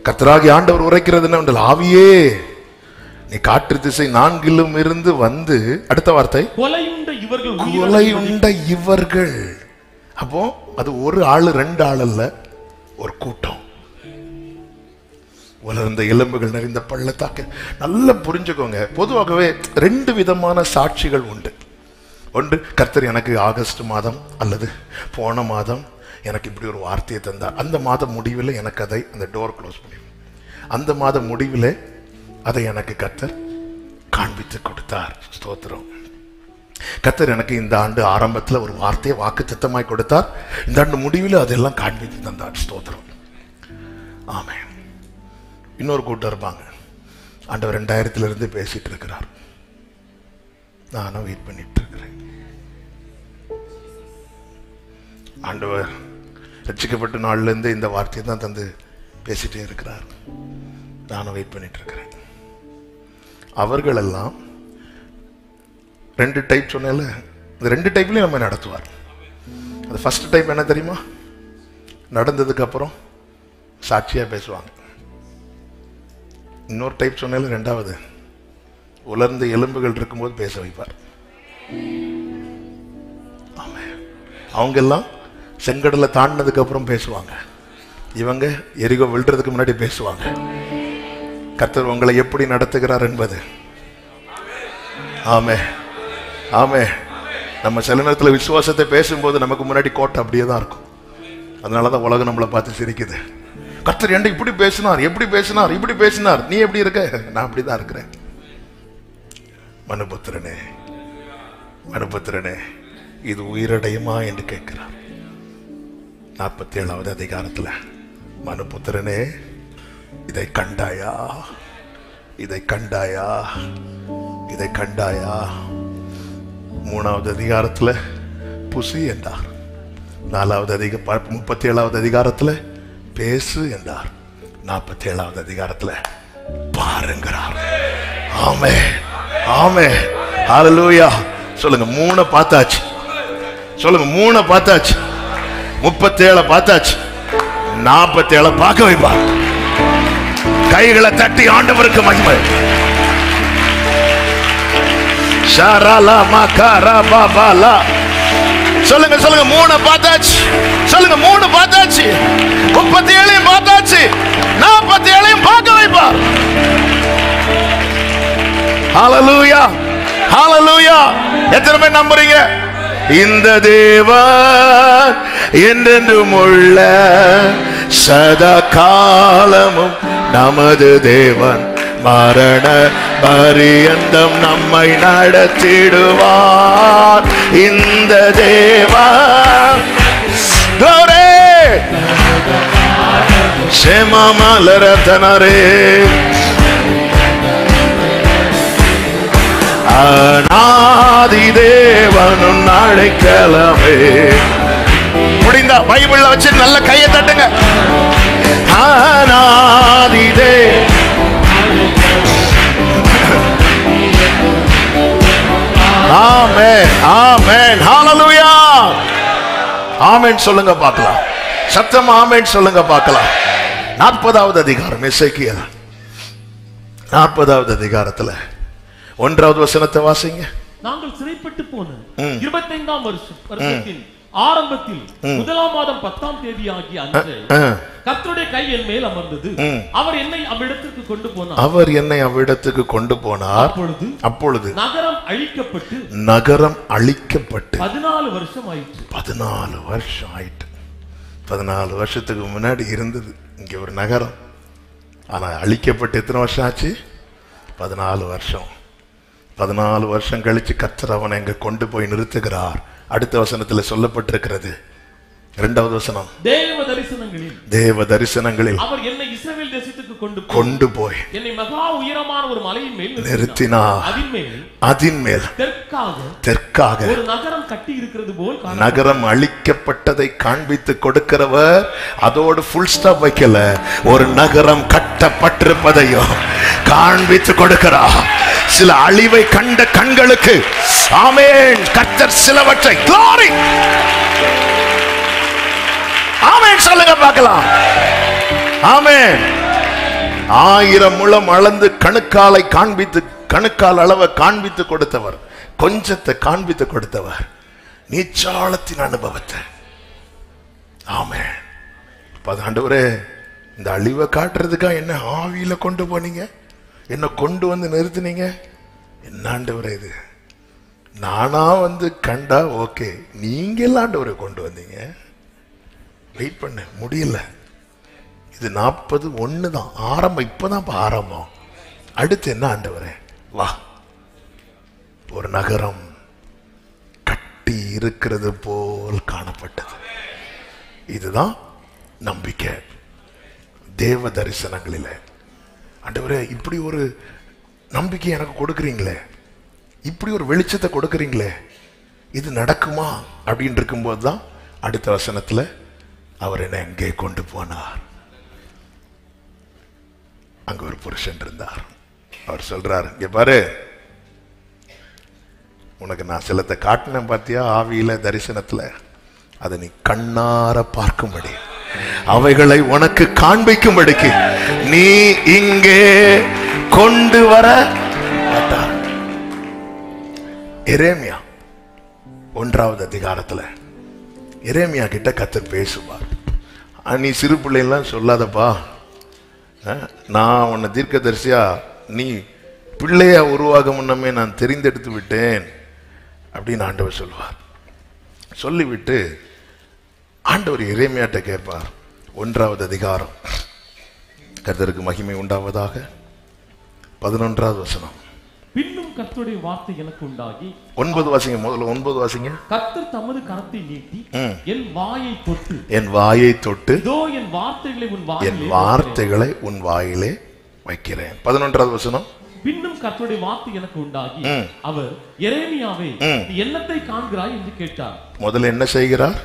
கர்த்தராகிய ஆண்டவர் உரைக்கிறது என்னவென்றால், ஆவியே நீ காற்று திசை 4 இருந்து வந்து, அடுத்த வார்த்தை கொலையுண்ட இவர்கள், கொலையுண்ட இவர்கள். அப்போ அது ஒரு ஆளு 2 ஆள் அல்ல, ஒரு கூட்டம். உலர்ந்த எலும்புகள் நிறைந்த பள்ளத்தாக்கு. நல்லா புரிஞ்சுக்கோங்க. பொதுவாகவே 2 விதமான சாட்சிகள் உண்டு. ஒன்று, கர்த்தர் எனக்கு ஆகஸ்ட் மாதம் அல்லது போன மாதம் எனக்கு இப்படி ஒரு வார்த்தையை தந்தார். அந்த மாதம் முடிவில் எனக்கு அதை, அந்த டோர் க்ளோஸ் பண்ணி, அந்த மாதம் முடிவில் அதை எனக்கு கர்த்தர் காண்பித்து கொடுத்தார். ஸ்தோத்திரம். கர்த்தர் எனக்கு இந்த ஆண்டு ஆரம்பத்தில் ஒரு வார்த்தையை வாக்குத்தத்தமாய் கொடுத்தார். இந்த ஆண்டு முடிவில் அதெல்லாம் காண்பித்து தந்தார். ஸ்தோத்திரம். ஆமென். இன்னொரு கூட்டம் இருப்பாங்க, ஆண்டவர் 2000 பேசிட்டு இருக்கிறார், நானும் வெயிட் பண்ணிட்டு இருக்கிறேன். ஆண்டவர் ரட்சிக்கப்பட்ட நாள்ல இருந்து இந்த வார்த்தையை தான் தந்து பேசிட்டே இருக்கிறார், நானும் வெயிட் பண்ணிட்டு இருக்கிறேன். அவர்கள் எல்லாம் 2 டைப் சொன்னேன்ல, இந்த 2 டைப்லயும் நம்ம நடத்துவார். அது ஃபர்ஸ்ட் டைப் என்ன தெரியுமா? நடந்ததுக்கு அப்புறம் சாட்சியா பேசுவாங்க. இன்னொரு டைப் சொன்னேன்ல, 2வது உலர்ந்த எலும்புகள் இருக்கும்போது பேச வைப்பார். அவங்க எல்லாம் செங்கடலை தாண்டினதுக்கு அப்புறம் பேசுவாங்க. இவங்க எரிகோ விழுறதுக்கு முன்னாடி பேசுவாங்க. கர்த்தர் உங்களை எப்படி நடத்துகிறார் என்பது. ஆமே, ஆமே. நம்ம சில நேரத்தில் விசுவாசத்தை பேசும்போது நமக்கு முன்னாடி கோட்டை அப்படியே தான் இருக்கும். அதனாலதான் உலகம் நம்மளை பார்த்து சிரிக்குது. கர்த்தர் என்ன இப்படி பேசினார், எப்படி பேசினார், இப்படி பேசினார், நீ எப்படி இருக்க? நான் அப்படிதான் இருக்கிறேன். மனுபுத்திரனே, மனுபுத்திரனே, இது உயிரடையுமா என்று கேட்கிறார். 47வது அதிகாரத்துல, மனுபுத்திரனே இதை கண்டாயா, இதை கண்டாயா, இதை கண்டாயா. 3வது அதிகாரத்துல புசி என்றார். 37வது அதிகாரத்துல பேசு என்றார். 47வது அதிகாரத்துல பாருங்கிறார். ஆமே, ஆமே. ஹalleluya. சொல்லுங்க 3 பார்த்தாச்சு. சொல்லுங்க 3 பார்த்தாச்சு. 37 பார்த்தாச்சு. 47 பார்க்க வைப்பார். கைகளை தட்டி ஆண்டவருக்கு மகிமை. ஷரலா மகரா பாபாலா. சொல்லுங்க சொல்லுங்க 3 பார்த்தாச்சு. சொல்லுங்க 3 பார்த்தாச்சு. 37 பார்த்தாச்சு. 47 பார்க்க வைப்பார். ஹalleluya. ஹalleluya. எத்தனை பேர் நம்புறீங்க? இந்த தேவன் என்றென்றும் உள்ள சதா காலமும் நமது தேவன் மரண பரியந்தம் நம்மை நடத்திடுவார். இந்த தேவன் செமமலரதனரே அநாதி தேவனும் அழைக்கலமே. முடிந்தா பைபிள்ல வச்சு நல்ல கையை தட்டுங்க. அநாதி ஆமென் ஆமென் ஹalleluya. ஆமென் சொல்லுங்க பார்க்கலாம். சத்தமா ஆமென் சொல்லுங்க பார்க்கலாம். 40வது அதிகாரம் எசேக்கியேல் 40வது அதிகாரத்துல 1வது வசனத்தை வாசிங்க. நாங்கள் சிறைப்பட்டு போன 25ஆம் வருஷத்தின் ஆரம்பத்தில் 1ஆம் மாதம் 10ஆம் தேதி ஆகிய அன்று கர்த்தருடைய கை என் மேல் அமர்ந்தது. அவர் என்னை அவ்விடத்துக்கு கொண்டு போனார். அவர் என்னை அவ்விடத்துக்கு கொண்டு போனார். அப்பொழுது நகரம் அழிக்கப்பட்டு 14 வருஷம் ஆயிற்று. 14 வருஷம் ஆயிட்டு. 14 வருஷத்துக்கு முன்னாடி இருந்தது இங்க ஒரு நகரம். ஆனா அழிக்கப்பட்டு எத்தனை வருஷம் ஆச்சு? 14 வருஷம். 14 வருஷம் கழிச்சு கர்த்தர் அவனை எங்க கொண்டு போய் நிறுத்துகிறார். அடுத்த வசனத்துல சொல்லப்பட்டிருக்கிறது 2வது வசனம். தேவ தரிசனங்களில் அவர் என்னை இஸ்ரவேல் தேசத்துக்கு கொண்டு போய் என்னை மகா உயரமான ஒரு மலையின் மேல் நிறுத்தினார். அதின்மேல் தெற்காக ஒரு நகரம் கட்டி இருக்கிறது போல் நகரம் அழிக்கப்பட்டதை காண்பித்து கொடுக்கிறவர் அதோடு ஃபுல் ஸ்டாப் வைக்கல. ஒரு நகரம் கட்டப்பட்டிருப்பதையும் காண்பித்து கொடுக்கிறார். சில அழிவை கண்ட கண்களுக்கு ஆமென் கர்த்தர் சிலவற்றை glory ஆமென் சொல்லுங்க பார்க்கலாம். ஆமென். 1000 முழம் அளந்து கணுக்காலை காண்பித்து கணுக்கால் அளவை காண்பித்து கொடுத்தவர், கொஞ்சத்தை காண்பித்து கொடுத்தவர், நீச்சாளத்தின் அனுபவத்தை. ஆமென். ஆண்டவரே இந்த அழிவை காட்டுறதுக்கா என்ன ஆவியில கொண்டு போனீங்க, என்ன கொண்டு வந்து நிறுத்தினீங்க. என்ன ஆண்டவரே இது, நானா வந்து கண்டா ஓகே, நீங்க எல்லாம் ஆண்டவரை கொண்டு வந்தீங்க. வெயிட் பண்ண முடியல. இது 41 தான் ஆரம்பம். இப்பதான் ஆரம்பம். அடுத்து என்ன ஆண்டவரே, வா. ஒரு நகரம் கட்டி இருக்கிறது போல் காணப்பட்டது. இதுதான் நம்பிக்கை. தேவ தரிசனங்களில ஆண்டவரே இப்படி ஒரு நம்பிக்கை எனக்கு கொடுக்குறீங்களே, இப்படி ஒரு வெளிச்சத்தை கொடுக்குறீங்களே, இது நடக்குமா அப்படின்னு இருக்கும்போது தான் அடுத்த வசனத்துல அவர் என்ன எங்கே கொண்டு போனார். அங்க ஒரு புருஷன் இருந்தார். அவர் சொல்றாரு, இங்க பாரு, உனக்கு நான் சிலத்தை காட்டினேன் பாத்தியா ஆவியில தரிசனத்துல, அதை நீ கண்ணார பார்க்கும்படி, அவைகளை உனக்கு காண்பிக்கும்படிக்கு நீ இங்கே கொண்டு வர மாட்டார். எரேமியா 1வது அதிகாரத்துல எரேமியா கிட்ட கர்த்தர் பேசுவார். நீ சிறு பிள்ளைலாம் சொல்லாதப்பா, நான் உன்னை தீர்க்கதரிசியா நீ பிள்ளையா உருவாக முன்னமே நான் தெரிந்தெடுத்து விட்டேன் அப்படின்னு ஆண்டவர் சொல்லுவார். சொல்லிவிட்டு ஆண்டவர் எரேமியாட்ட கேட்பார். 1வது அதிகாரம். கர்த்தருக்கு மகிமை உண்டாவதாக. 11வது வசனம். பின்னும் கர்த்தருடைய வார்த்தை எனக்கு உண்டாகி. 9 வாசிங்க, முதல்ல 9 வாசிங்க. கர்த்தர் தமது கரத்தை நீட்டி என் வாயை தொட்டு இதோ என் வார்த்தைகளை உன் வாயிலே வைக்கிறேன். 11வது வசனம். பின்னும் கர்த்தருடைய வார்த்தை எனக்கு உண்டாகி அவர் எரேமியாவே நீ என்னத்தை காண்கிறாய் என்று கேட்டார். முதல்ல என்ன செய்கிறார்?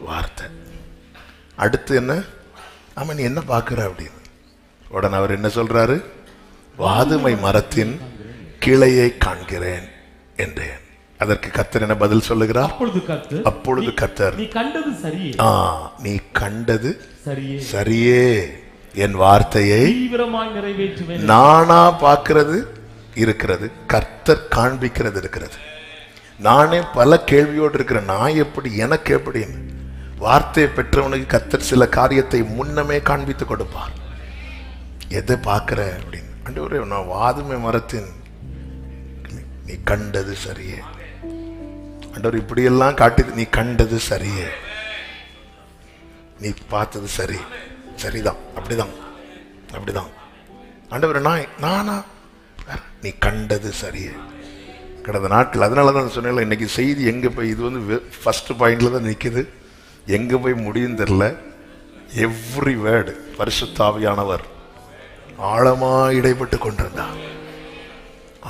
வார்த்தை. அடுத்து என்ன? ஆமா நீ என்ன பார்க்கிற அப்படின்னு. உடனே அவர் என்ன சொல்றாரு? வாதுமை மரத்தின் கிளையை காண்கிறேன் என்றேன். அதற்கு கர்த்தர் என்ன பதில் சொல்லுகிறார்? அப்பொழுது கர்த்தர், நீ கண்டது சரியே, நீ கண்டது சரியே, சரியே, என் வார்த்தையை தீவிரமாய் நிறைவேற்றுவேன். நானா பார்க்கிறது இருக்கிறது, கர்த்தர் காண்பிக்கிறது இருக்கிறது. நானே பல கேள்வியோடு இருக்கிறேன், நான் எப்படி, எனக்கு எப்படின்னு. வார்த்தையை பெற்றவனுக்கு கர்த்தர் சில காரியத்தை முன்னமே காண்பித்து கொடுப்பார். எதை பார்க்கிற அப்படின்னு. ஆண்டவரே, நான் வாதுமை மரத்தின் நீ கண்டது சரியே. ஆண்டவர் இப்படியெல்லாம் காட்டுது, நீ கண்டது சரியே, நீ பார்த்தது சரி, சரிதான், அப்படிதான், அப்படிதான். ஆண்டவர் நானா, நீ கண்டது சரியே. கடந்த நாட்கள் அதனாலதான் சொன்னேன், இன்னைக்கு செய்தி எங்க போய், இது வந்து ஃபர்ஸ்ட் பாயிண்ட்ல தான் நிக்குது, எங்க போய் முடியும் தெரியல. எவ்ரி வேர்டு பரிசுத்த ஆவியானவர் ஆழமா இடைப்பட்டு கொண்டிருந்தார்.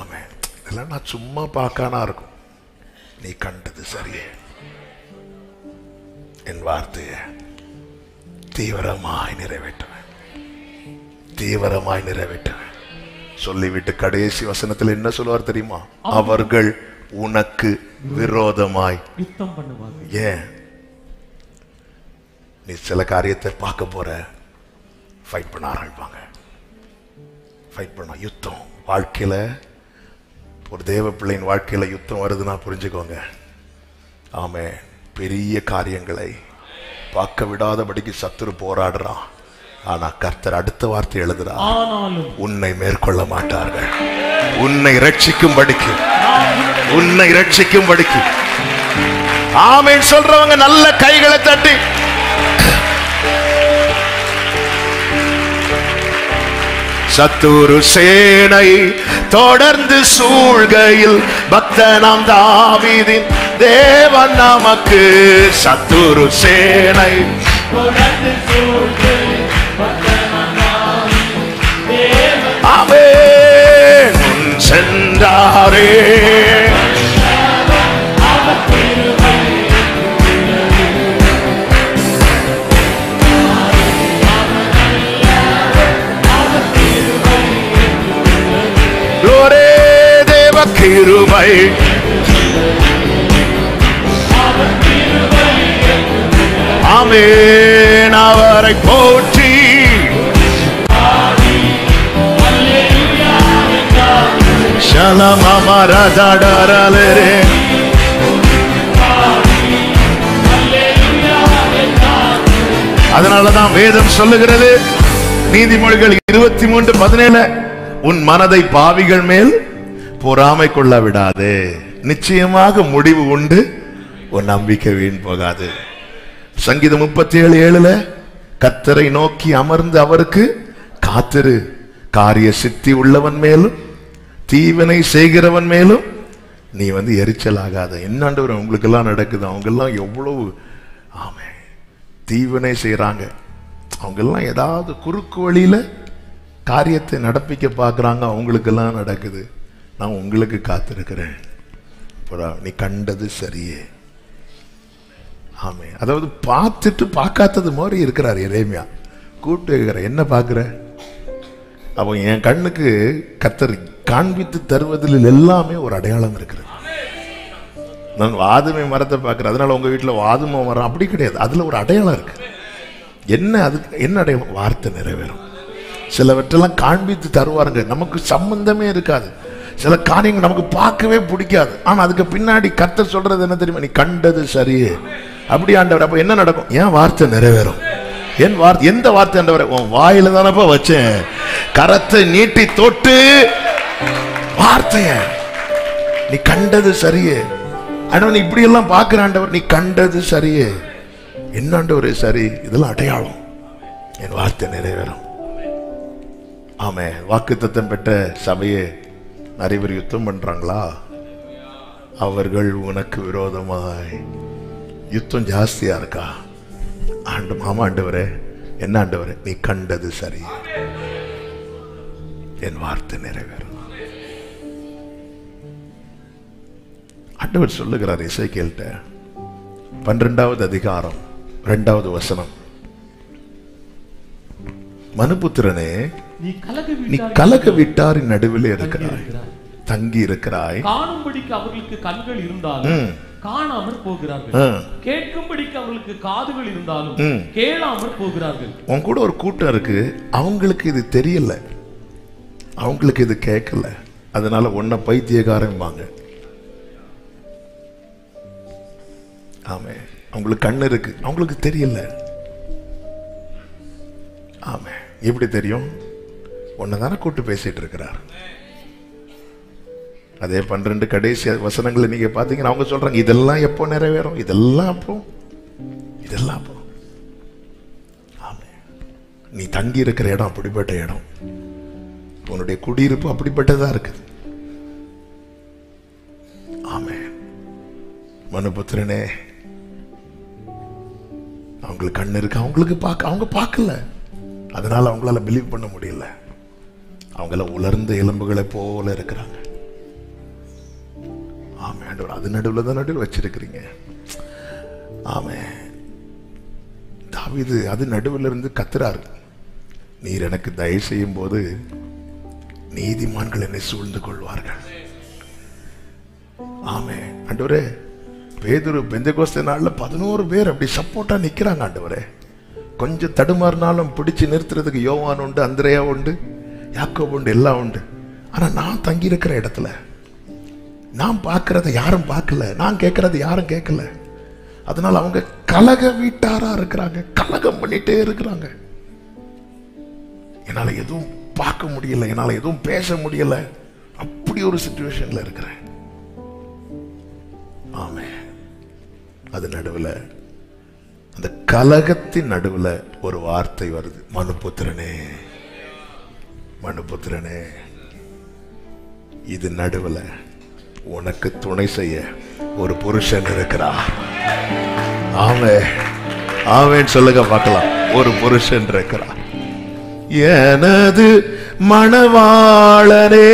ஆமென். இதெல்லாம் நான் சும்மா பார்க்கானா இருக்கும். நீ கண்டது சரியே, என் வார்த்தையை தீவிரமாய் நிறைவேற்றுவேன், தீவிரமாய் நிறைவேற்றுவேன் சொல்லிவிட்டு கடைசி வசனத்தில் என்ன சொல்லுவார் தெரியுமா? அவர்கள் உனக்கு விரோதமாய் யுத்தம் பண்ணுவாங்க. ஏன்? நீ சில காரியத்தை பார்க்க போற, ஃபைட் பண்ண ஆரம்பிப்பாங்க. ஃபைட் பண்ண, யுத்தம். வாழ்க்கையில ஒரு தேவ பிள்ளையின் வாழ்க்கையில யுத்தம் வருதுன்னா புரிஞ்சுக்கோங்க. ஆமே, பெரிய காரியங்களை பார்க்க விடாதபடிக்கு சத்துரு போராடுறான். ஆனா கர்த்தர் அடுத்த வார்த்தை எழுதுறார், உன்னை மேற்கொள்ள மாட்டார்கள், உன்னை ரட்சிக்கும்படிக்கு, உன்னை ரட்சிக்கும்படிக்கு. ஆமென் சொல்றவங்க நல்ல கைகளை தட்டி சத்துரு சேனை தொடர்ந்து சூழ்கையில் பக்தனாம் தாவீதின் தேவன் நமக்கு சத்துரு சேனை தொடர்ந்து சூழ்கையில் பக்தனாம் தாவீதின் தேவன். ஆமென். முன் சென்றாரே கிருபை, ஆமென். அவரை போற்றி ஷலமமரதடரலே. அதனாலதான் வேதம் சொல்லுகிறது, நீதிமொழிகள் 23:17, உன் மனதை பாவிகள் மேல் பொறாமை கொள்ள விடாது, நிச்சயமாக முடிவு உண்டு, உன் நம்பிக்கை வீண் போகாது. சங்கீதம் 37:7, கர்த்தரை நோக்கி அமர்ந்து அவருக்கு காத்திரு, காரிய சித்தி உள்ளவன் மேலும் தீவினை செய்கிறவன் மேலும் நீ எரிச்சல் ஆகாத. என்னாண்டவர் உங்களுக்கு எல்லாம் நடக்குது, அவங்க எல்லாம் எவ்வளவு ஆமே தீவினை செய்யறாங்க, அவங்க எல்லாம் ஏதாவது குறுக்கு வழியில காரியத்தை நடப்பிக்க பாக்குறாங்க, அவங்களுக்கெல்லாம் நடக்குது. நான் உங்களுக்கு காத்திருக்கிறேன், நீ கண்டது சரியே. ஆமே, அதாவது பார்த்துட்டு பார்க்காதது மாதிரி இருக்கிறார் எரேமியா. கூப்பிட்டு இருக்கிற, என்ன பார்க்கிற? அப்போ என் கண்ணுக்கு கர்த்தர் காண்பித்து தருவதில் எல்லாமே ஒரு அடையாளம் இருக்கிறது. நான் வாதுமை மரத்தை பார்க்கிறேன், அதனால உங்க வீட்டில் வாதுமை மரம் அப்படி கிடையாது, அதுல ஒரு அடையாளம் இருக்கு. என்ன அதுக்கு என்ன அடையாளம்? வார்த்தை நிறைவேறும். சிலவற்றெல்லாம் காண்பித்து தருவாருங்க, நமக்கு சம்பந்தமே இருக்காது. சில காரியங்கள் நமக்கு பார்க்கவே பிடிக்காது, ஆனா அதுக்கு பின்னாடி கர்த்தர் சொல்றது என்ன தெரியுமா? நீ கண்டது சரியே. அப்படி ஆண்டவர், அப்ப என்ன நடக்கும்? ஏன் வார்த்தை நிறைவேறும். என் வார்த்தை, எந்த வார்த்தை ஆண்டவர்? உன் வாயில தானப்பா வச்சேன், கரத்தை நீட்டி தொட்டு வார்த்தைய நீ கண்டது சரியே. ஆண்டவர், இப்படி எல்லாம் பார்க்கிற ஆண்டவர், நீ கண்டது சரியே. என்ன ஆண்டவரே சரி? இதெல்லாம் அடையாளம், என் வார்த்தை நிறைவேறும். ஆமே, வாக்குத்தத்தம் பெற்ற சபையே நிறைய பேர் யுத்தம் பண்றாங்களா? அவர்கள் உனக்கு விரோதமாய் யுத்தம் ஜாஸ்தியா இருக்கா? ஆமா ஆண்டவரே, என்ன ஆண்டவரே? நீ கண்டது சரி, என் வார்த்தை நிறைவேறும். ஆண்டவர் சொல்லுகிறார் எசேக்கியேல்ட்ட 12வது அதிகாரம் 2வது வசனம், மனுபுத்திரனே, நீ கலக வீட்டாரின் நடுவில் இருக்கிறாய். தங்கி இருக்கிறாய். காணும்படிக்கு அவர்களுக்கு கண்கள் இருந்தாலும் காணாமற் போகிறார்கள், கேட்கும்படிக்கு அவர்களுக்கு காதுகள் இருந்தாலும் கேளாமற் போகிறார்கள். உன் கூட ஒரு கூட்டம் இருக்கு, அவங்களுக்கு இது தெரியல, அவங்களுக்கு இது கேட்கல, அதனால உன்னை பைத்தியக்காரன்பாங்க. ஆமே, அவங்களுக்கு கண்ணு இருக்கு, அவங்களுக்கு தெரியல. ஆமே, எப்படி தெரியும்? உன்னதானே கூட்டு பேசிட்டு இருக்கிறார். அதே 12 கடைசி வசனங்களை நீங்க பாத்தீங்கன்னா அவங்க சொல்றாங்க, இதெல்லாம் எப்போ நிறைவேறும், இதெல்லாம் அப்போ, இதெல்லாம் அப்போ. ஆமே, நீ தங்கி இருக்கிற இடம் அப்படிப்பட்ட இடம், உன்னுடைய குடியிருப்பு அப்படிப்பட்டதா இருக்குது. ஆமே, மனுபுத்திரனே, அவங்களுக்கு கண்ணு இருக்கு, அவங்களுக்கு அவங்க பார்க்கல, அதனால அவங்களால பிலீவ் பண்ண முடியல. அவங்கள உலர்ந்த எலும்புகளை போல இருக்கிறாங்க. ஆமே, அது நடுவில் தான் நடுவில் வச்சிருக்கிறீங்க. ஆமே, தாவீது அது நடுவில் இருந்து கத்துறாரு, நீர் எனக்கு தயவு செய்யும் போது நீதிமான்கள் என்னை சூழ்ந்து கொள்வார்கள். ஆமே ஆண்டவரே, பேதுரு பெந்தெகோஸ்தே நாள்ல 11 பேர் அப்படி சப்போர்ட்டா நிக்கிறாங்க. ஆண்டவரே, கொஞ்சம் தடுமாறினாலும் பிடிச்சு நிறுத்துறதுக்கு யோவான் உண்டு, அந்திரேயா உண்டு, யாக்கோபு உண்டு, எல்லாம் உண்டு. ஆனா நான் தங்கி இருக்கிற இடத்துல நான் பார்க்கறத யாரும் பார்க்கல, நான் கேட்கறது யாரும் கேட்கல. அதனால அவங்க கலக வீட்டாரா இருக்கிறாங்க, கலகம் பண்ணிட்டே இருக்கிறாங்க. என்னால எதுவும் பார்க்க முடியல, என்னால எதுவும் பேச முடியல, அப்படி ஒரு சிச்சுவேஷன்ல இருக்கிறேன். ஆமே, அது நடுவில், அந்த கலகத்தின் நடுவில் ஒரு வார்த்தை வருது, மனுபுத்திரனே, மனுபுத்திரனே, இது நடுவில் உனக்கு துணை செய்ய ஒரு புருஷன் இருக்கிறார். ஆமே, ஆமேன்னு சொல்லுங்க பார்க்கலாம். ஒரு புருஷன் இருக்கிறார். எனது மணவாளனே,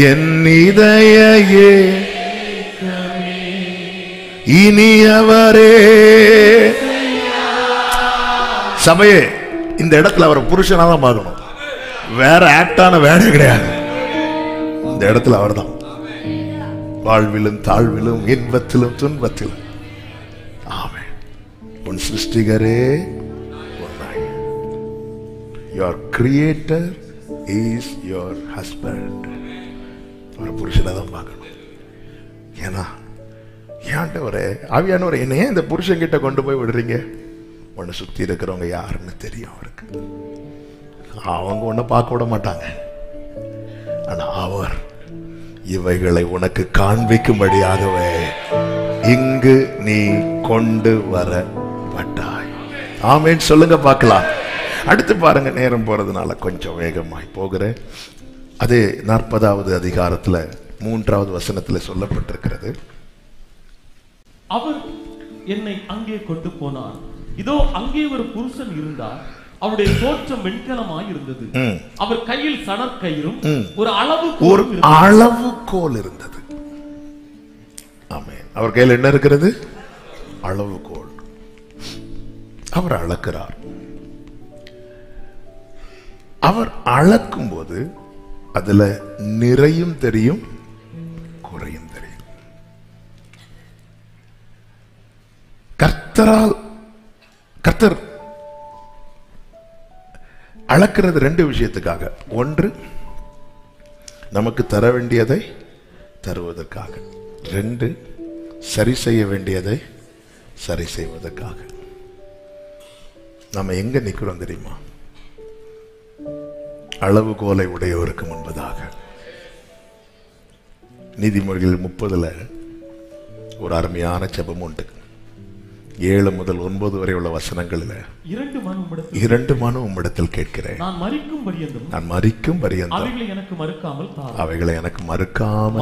என் இதயே இனியவரே. சபையே, இந்த இடத்துல அவர் புருஷனா தான் பார்க்கணும், வேற ஆக்டான வேலை கிடையாது. இந்த இடத்துல அவர் தான், வாழ்விலும் தாழ்விலும் இன்பத்திலும் துன்பத்திலும். ஆமென். உன் சிருஷ்டிகரே உன்னாய். Your creator is your husband. ஒரு புருஷனை தான் பார்க்கணும். ஏன்னா ஆண்டவரே, ஆவியானவரே, என்ன ஏன் இந்த புருஷன் கிட்ட கொண்டு போய் விடுறீங்க? உன்னை சுத்தி இருக்கிறவங்க யாருன்னு தெரியும் அவருக்கு. அவங்க உன்னை பார்க்க விட மாட்டாங்க. ஆனா அவர் இவைகளை உனக்கு காண்பிக்கும்படியாகவே இங்கு நீ கொண்டு வரப்பட்டாய். ஆமென் சொல்லுங்க பார்க்கலாம். அடுத்து பாருங்க, நேரம் போறதுனால கொஞ்சம் வேகமாய் போகிறேன். அதே 40வது அதிகாரத்துல 3வது வசனத்துல சொல்லப்பட்டிருக்கிறது, அவர் என்னை அங்கே கொண்டு போனார், இதோ அங்கே ஒரு புருஷன் இருந்தார், அவருடைய தோற்றம் வெண்கலமாய் இருந்தது, அவர் கையில் சணற்கயிறும் ஒரு அளவுகோல் இருந்தது. ஆமென். அவர் கையில் என்ன இருக்கிறது? அளவுகோல். அவர் அளக்கிறார். அவர் அளக்கும் போது அதுல நிறையும் தெரியும், குறையும் தெரியும். கர்த்தர் அளக்கிறது 2 விஷயத்துக்காக. ஒன்று, நமக்கு தர வேண்டியதை தருவதற்காக. 2, சரி செய்ய வேண்டியதை சரி செய்வதற்காக. நம்ம எங்க நிக்கிறோம் தெரியுமா? அளவுகோலை உடையவருக்கு முன்பதாக. நீதிமொழிகள் 30ல ஒரு அருமையான ஜெபம் உண்டு. 7 முதல் 9 வரை உள்ள வசனங்களில் 2 மனு உம்மிடத்தில் கேட்கிறேன், நான் மரிக்கும் பரியந்தம் அவைகளை எனக்கு மறுக்காம.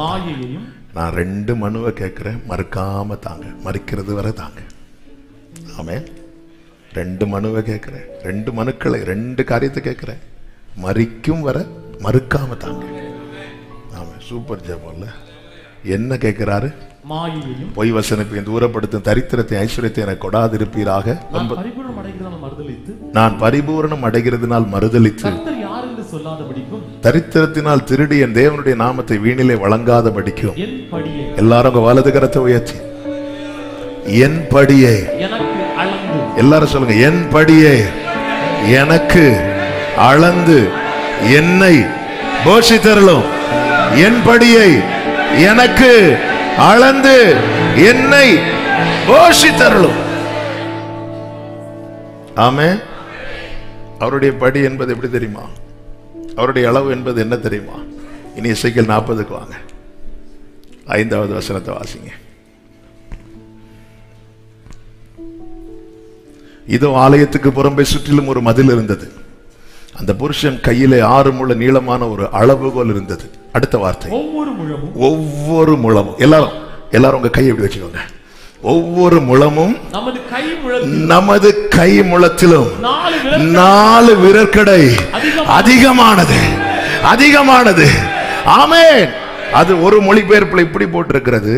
நான் 2 மனுவை கேட்கிறேன், மறுக்காம தாங்க, மறிக்கிறது வரை தாங்க. ஆமென். 2 மனுவை கேட்கிறேன், 2 மனுக்களை, 2 காரியத்தை கேட்கிறேன், மறிக்கும் வர மறுக்காம தாங்க. ஆமென். சூப்பர் ஜெபம் இல்ல? என்ன கேட்கிறாரு? பொய் வசனத்தையும் தூரப்படுத்தும் தரித்திரத்தை ஐஸ்வர்யத்தை எனக்கு கொடாதிருப்பீராக. நான் பரிபூரணம் அடைகிறதுனால் மறுதலித்து தரித்திரத்தினால் திருடி என் தேவனுடைய நாமத்தை வீணிலே வழங்காத படிக்கும். என் படியை எல்லாரும் வலது கரத்தை உயர்த்தி என் படியை எனக்கு அளந்து, எல்லாரும் சொல்லுங்க, என் படியை எனக்கு அளந்து என்னை போஷித்தருளும். என் படியை எனக்கு அளந்து என்னை போஷித்தருளும். ஆமென். அவருடைய படி என்பது எப்படி தெரியுமா? அவருடைய அளவு என்பது என்ன தெரியுமா? இனி எசேக்கியேல் 40க்கு வாங்க, 5வது வசனத்தை வாசிங்க. இதோ ஆலயத்துக்கு புறம்பே சுற்றிலும் ஒரு மதில் இருந்தது. அந்த புருஷன் கையிலே 6 முழ நீளமான ஒரு அளவுகோல் இருந்தது. அடுத்த வார்த்தை, ஒவ்வொரு முழமும். எல்லாரும் உங்க கையை எப்படி வச்சுக்கோங்க. ஒவ்வொரு முழமும் நமது கை முழத்திலும் 4 விரற்கடை அதிகமானது. ஆமென். அது ஒரு மொழிபெயர்ப்புல இப்படி போட்டிருக்கிறது,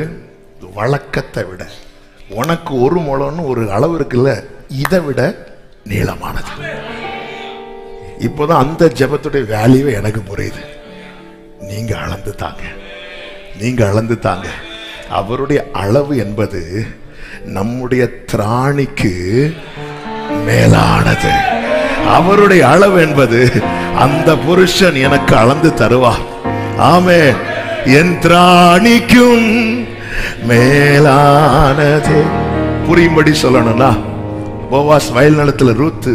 வழக்கத்தை விட உனக்கு 1 முழம்னு ஒரு அளவு இருக்குல்ல, இதை விட நீளமானது. இப்போதான் அந்த ஜெபத்துடைய வேல்யூ எனக்கு புரியுது. நீங்க அளந்து தாங்க. அவருடைய அளவு என்பது நம்முடைய திராணிக்கு மேலானது. அவருடைய அளவு என்பது அந்த புருஷன் எனக்கு அளந்து தருவார். ஆமென். என் திராணிக்கும் மேலானது. புரியும்படி சொல்லணும்னா, போவாஸ் வயல் நிலத்துல ரூத்து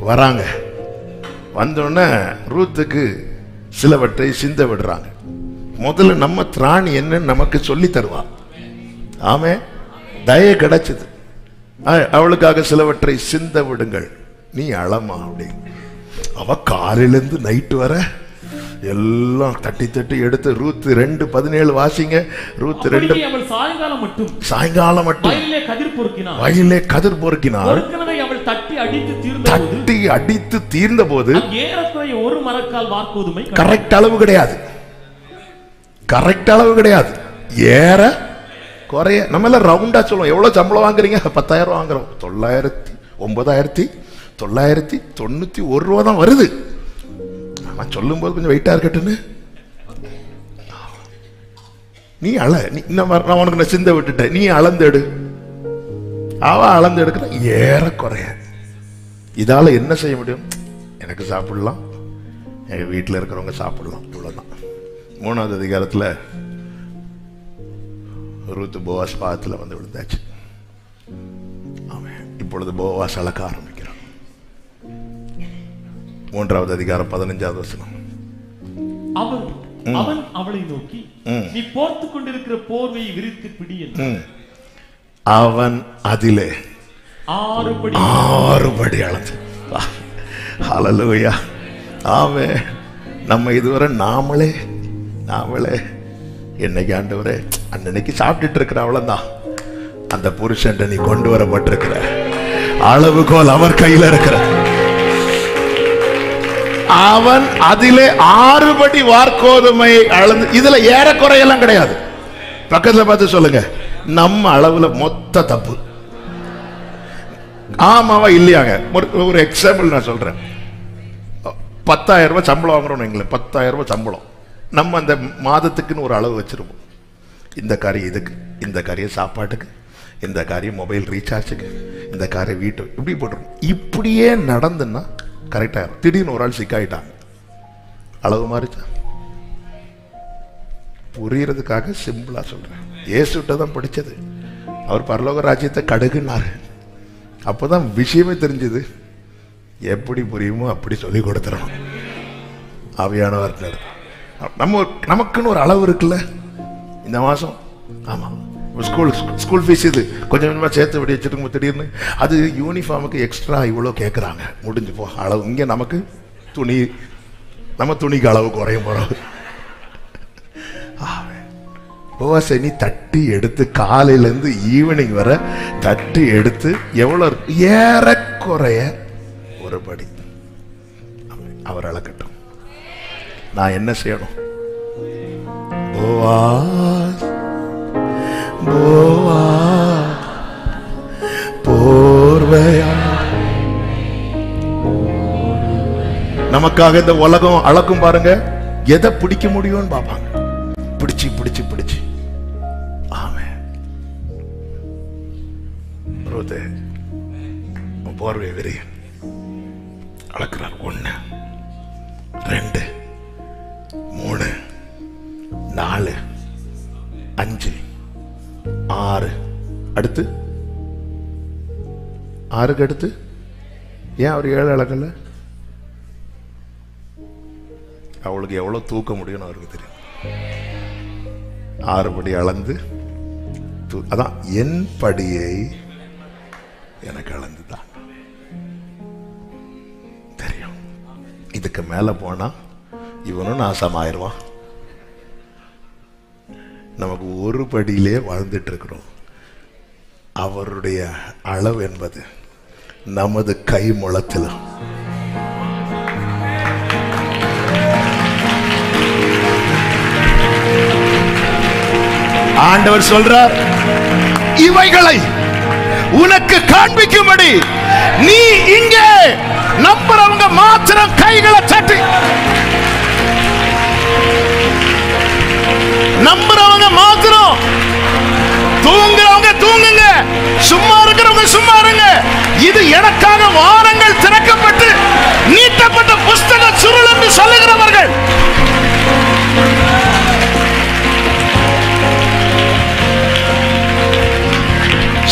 வராங்க. வந்தோடனே ரூத்துக்கு சிலவற்றை சிந்த விடுறாங்க. முதல்ல நம்ம திராணி என்னன்னு நமக்கு சொல்லி தருவான். ஆமே, தய கிடைச்சது. அவளுக்காக சிலவற்றை சிந்த விடுங்கள், நீ அளமா அப்படின்னு. அவ காலையிலிருந்து நைட்டு வர எல்லாம் தட்டி எடுத்து ரூத் 2:17 வாசிங்க. ரூத் 2 சாயங்காலம் மட்டும் வயலிலே கதிர் பொறுக்கினார். தட்டி அடித்து தீர்ந்த போது ஒரு மரக்கால் வார்க்கோதுமை. கரெக்ட் அளவு கிடையாது. ஏற குறைய நம்ம எல்லாம் ரவுண்டா சொல்லுவோம். எவ்வளவு சம்பளம் வாங்குறீங்க? 10,000 வாங்குறோம். 9,991 ரூபா தான் வருது. நான் சொல்லும் போது கொஞ்சம் வெயிட்டா இருக்கட்டுன்னு நீ நான் உனக்கு நான் சிந்த விட்டுட்டேன், நீ அளந்தெடு. அவ அளந்து எடுக்கிற ஏற குறைய. இதால என்ன செய்ய முடியும்? எனக்கு சாப்பிடலாம், எங்க வீட்டில் இருக்கிறவங்க சாப்பிடலாம், இவ்வளவுதான். 3வது அதிகாரத்துல ரூத் போவாஸ் பாதத்துல வந்து விழுந்தாச்சு. இப்பொழுது போவாஸ் அளக்க ஆரம்பிக்கிறான். 3வது அதிகாரம் 15வது வசனம். அவன் அவளை நோக்கி, நீ போர்த்துக் கொண்டிருக்கிற போர்வையை விரித்து பிடி என்று. அவன் அதிலே 6 படி அளந்து. ஹல்லேலூயா. ஆமென். நம்ம இதுவரை நாமளே என்னைக்கு ஆண்டவரே அன்னைக்கு சாப்பிட்டுட்டு இருக்கிற அவ்வளவுதான். அந்த புருஷன் நீ கொண்டு வரப்பட்டிருக்கிற அளவுகோல் அவர் கையில இருக்கிற. அவன் அதிலே 6 படி வார்க்கோதுமை அளந்து. இதுல ஏறக்குறையெல்லாம் கிடையாது. பக்கத்துல பார்த்து சொல்லுங்க, நம்ம அளவுல மொத்த தப்பு. ஆமாவா இல்லையாங்க? ஒரு எக்ஸாம்பிள் நான் சொல்றேன். 10,000 ரூபாய் சம்பளம் வாங்குறோம். 10,000 ரூபாய் சம்பளம். நம்ம அந்த மாதத்துக்குன்னு ஒரு அளவு வச்சிருப்போம். இந்த காரியம் இதுக்கு, இந்த காரியம் சாப்பாட்டுக்கு, இந்த காரியம் மொபைல் ரீசார்ஜுக்கு, இந்த காரியம் வீட்டு, இப்படி போட்டுருவோம். இப்படியே நடந்துன்னா கரெக்டா. திடீர்னு ஒரு ஆள் சிக்காயிட்டாங்க, அளவு மாறிச்சா? புரியறதுக்காக சிம்பிளா சொல்றேன். இயேசுட்ட தான் படிச்சது. அவர் பரலோக ராஜ்யத்தை கடுகுன்னாரு. அப்பதான் விஷயமே தெரிஞ்சது. எப்படி புரியுமோ அப்படி சொல்லி கொடுத்துறோம். ஆவியானவர் நமக்குன்னு ஒரு அளவு இருக்குல்ல. இந்த மாசம் ஆமா ஸ்கூல் ஃபீஸ் இது கொஞ்சம் கொஞ்சமா சேர்த்து விட வச்சுட்டு திடீர்னு அது யூனிஃபார்முக்கு எக்ஸ்ட்ரா இவ்வளோ கேட்குறாங்க. முடிஞ்சு போ அளவு. இங்கே நமக்கு நம்ம துணிக்கு அளவு குறையும் போறோம். நீ தட்டி எடுத்து காலையிலேருந்து ஈவினிங் வர தட்டி எடுத்து எவ்வளோ ஏறக்குறைய ஒரு படி அவர் அளக்கட்டும். நான் என்ன செய்யணும்? போர்வையா நமக்காக இந்த உலகம் அளக்கும் பாருங்க, எதை பிடிக்க முடியும்னு பாப்பாங்க. பிடிச்சு பிடிச்சு பிடிச்சு. ஆமென். ரோதே போர்வை விரியன் அளக்கிறார். 1 2 3 4 5 6. அடுத்து 6க்கு அடுத்து ஏன் அவர் 7 அளக்கல? அவளுக்கு எவ்வளவு தூக்க முடியும்னு அவருக்கு தெரியும். 6 படி அளந்து, அதான் என் படியை எனக்கு அளந்துதான் தெரியும். இதுக்கு மேல போனா இவனும் நாசமாயிருவான். நமக்கு ஒரு படியிலே வாழ்ந்துட்டு இருக்கிறோம். அவருடைய அளவு என்பது நமது கை முழத்தில். ஆண்டவர் சொல்றார், இவைகளை உனக்கு காண்பிக்கும்படி நீ இங்கே நம்புறவங்க மாத்திரம் கைகளை தட்டி, நம்புறவங்க மாத்திரம், தூங்குறவங்க தூங்குங்க, சும்மா இருக்கிறவங்க சும்மா இருங்க. இது எனக்காக வாரங்கள் திறக்கப்பட்டு நீட்டப்பட்ட புஸ்தக சுருள் என்று சொல்லுகிறவர்கள்